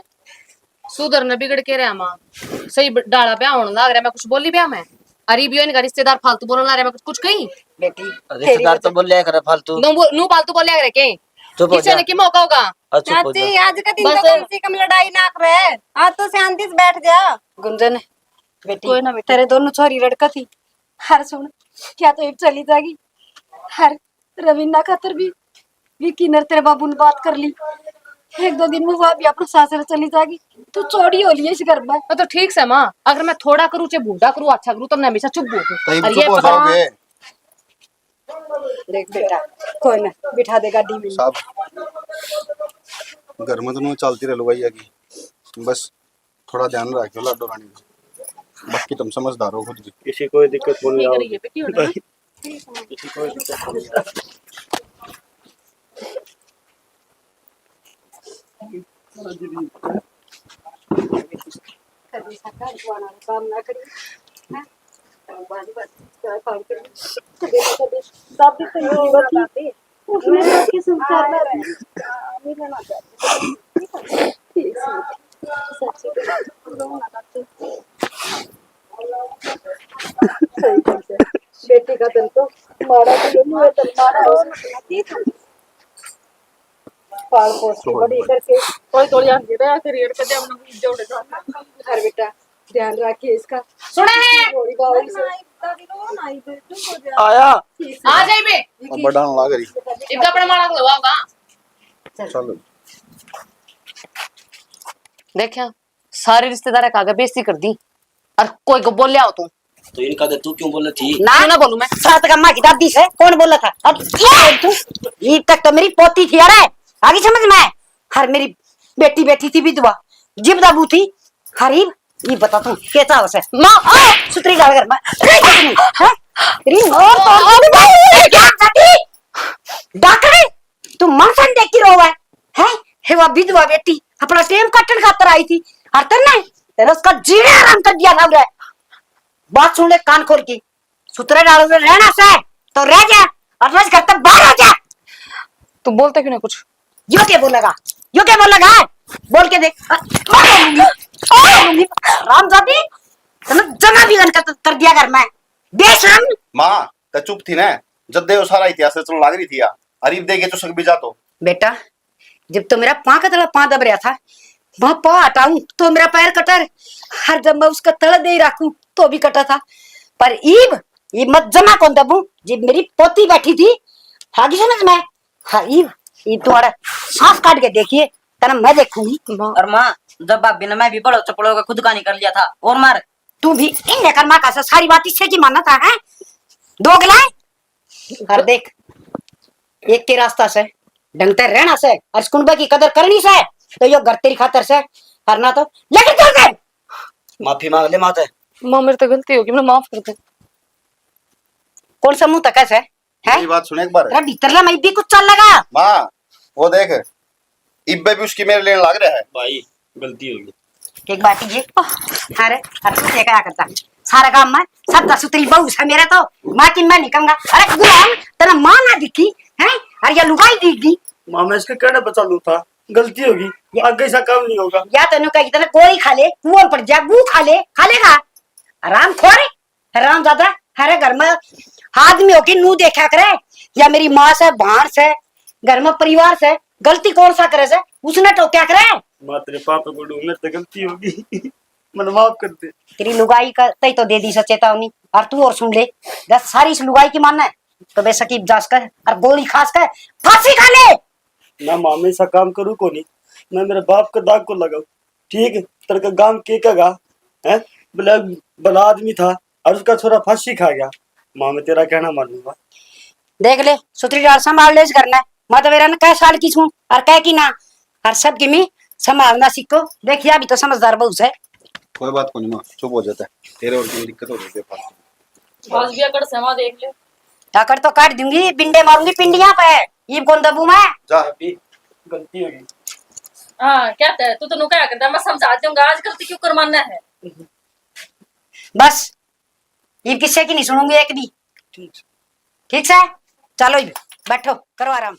सुधर न बिगड़ के रहा माँ सही डाला ब्याह होने लग रहा मैं कुछ बोली ब्याह में अरे भी इनका रिश्तेदार फालतू बोलने लग रहा मैं कुछ कहीं बेटी रिश्तेदार तो बोल लिया करे फालतू। नू फालतू बोले अगर के चुप हो किसी जा। ने की मौका होगा चुप हो जा। आज का दिन बस तो कम से कम लड़ाई ना करे आज तो शांति से बैठ जा। गुंजन बेटी कोई ना बेटा। तेरे दोनों छोरी लड़का थी हर सुन क्या तो एक चली जाएगी हर रवीना खातर भी किन्नर तेरे बाबू ने बात कर ली एक दो दिन में वो भी अपने सासरे चली जाएगी तू चौड़ी हो लिए इस घर में तो ठीक है माँ अगर मैं थोड़ा करूँ चाहे बूढ़ा करूँ अच्छा करूँ तो मैं हमेशा चुप बोलूँ कहीं और चुप हो पता जाओगे देख बेटा कोई ना बिठा दे गाड़ी में साहब घर में तो नहीं चलती रह भैया की बस थोड़ा ध्यान रखियो लाडो रानी का बाकी तुम समझदार हो खुद की। किसी कोई दिक्कत को नहीं नहीं करिए बेटी होना किसी कोई दिक्कत को नहीं कभी सका वाला काम ना करी हैं बाजी बात क्या काम करी कभी दादी तो ये बताते उसने के संसार में नहीं रहना चाहती ठीक है सच्ची रोना लगता सही बात है बेटी का दिल तो मारा तो नहीं है तो मारा हो ठीक है पाल पोस के बड़ी करके कोई थोड़ी आगे रहा करियर पे हम लोग जोड़े जा हर बेटा ध्यान रखिए इसका सुने हैं थोड़ी बावली से आया आ जाई बे अब बढ़ाने लग रही इतना अपना मारा को होगा चलो देखा सारे रिश्तेदार का आगे बेइज्जती कर दी और कोई को बोल लिया हो तू तो इनका दे तू क्यों बोल रही थी। क्यों ना बोलूं मैं सात का माँ की दादी से कौन बोला था अब ये तक तो मेरी पोती थी अरे आगे समझ में हर मेरी बेटी बैठी थी विधवा जिब दाबू थी हरीब ये बता तू कैसा हो से माँ सुतरी गाल कर डॉक्टर तू मनसन देख की रोवा है वो विधवा बेटी अपना टेम कटन खातर आई थी हर तर नहीं तेरा उसका जीने आराम कर दिया था उन्हें बात सुन ले कान खोल की सुतरे डालो में रहना से तो रह जा और रोज घर तक बाहर हो जा तू बोलते क्यों नहीं कुछ यो क्या बोलेगा बोल के देख रामजादी तने जमा भी कर दिया घर में बेशरम माँ तो चुप थी ना जब दे सारा इतिहास चल लग रही थी यार अरीब देगे तो सक भी जा तो बेटा जब तो मेरा पाँ का तला पाँ दब रहा था वहां पाँ हटाऊं तो मेरा पैर कटर हर जब मैं उसका तला दे रखूं तो भी कटा था पर ईब ये मत जमा कौन दबू जी मेरी पोती बैठी थी आगे समझ में। हाँ ये तुम्हारा सांस काट के देखिए तना मैं देखूंगी। और माँ जब भाभी ने मैं भी बड़ो चपड़ों का खुद का नहीं कर लिया था और मार तू भी इन लेकर माँ का सारी बात इससे की मानना था है दोगला। और देख एक के रास्ता से ढंगते रहना से और कुंबे की कदर करनी से तो यो घर तेरी खातर से करना तो लेकिन चल दे। माफी मांग ले माते। माँ मेरे तो गलती होगी, मुझे माफ कर दे। कौन सा मुंह तक है मेरी बात सुन एक बार। तेरा भीतर मैं भी कुछ चल लगा। माँ वो देख इब्बे भी उसकी मेरे लेने लग रहा है। भाई गलती होगी। एक बात ये अरे तू क्या करता सारा काम मैं सब सुतरी बहू है मेरा तो माँ की मैं निकलूंगा। अरे गुलाम तेरा माँ ना दिखी है अरे ये लुगाई दिखी। माँ मैं इसका कहना बचा लू था, गलती होगी, आगे ऐसा काम नहीं होगा। या तेन कही तेने कोई खा ले कुआं पर जा गू खा लेगा आराम खोरे आराम ज्यादा हरे घर में आदमी होके नू देखा करे या मेरी माँ से भाण से घर में परिवार से गलती कौन सा करे से उसने टोक्या करे। माँ तेरे पापा को ढूंढने तो गलती होगी मन माफ कर दे। तेरी लुगाई का तई तो दे दी चेतावनी और तू और सुन ले बस सारी इस लुगाई की मानना है तो बेसकीब जास कर और गोली खास कर फांसी खा ले। ना माँ मैं ऐसा काम करूँ को नहीं, मैं मेरे बाप का दाग को लगाऊ। ठीक है तेरे का गांव के कगा है बोला बड़ा आदमी था और उसका छोरा फांसी खा गया। माँ मैं तेरा कहना मानूंगा। देख ले सुतरी डाल संभाल ले करना है मैं तो मेरा ना कै साल की छू और कह की ना और सब की मी संभालना सीखो। देखिए अभी तो समझदार बहुत है। कोई बात को नहीं माँ चुप हो जाता है तेरे और की दिक्कत हो रही है फालतू। आज भी अकड़ से माँ देख ले। आकर तो काट दूंगी पिंडे मारूंगी पिंडियां पे ये कौन दबू मैं। जा अभी गलती होगी। हाँ क्या है तू तो क्या करता, मैं समझा दूंगा। आज गलती क्यों कर मानना है। बस ये किससे की नहीं सुनूंगी एक भी। ठीक से चलो बैठो करो आराम।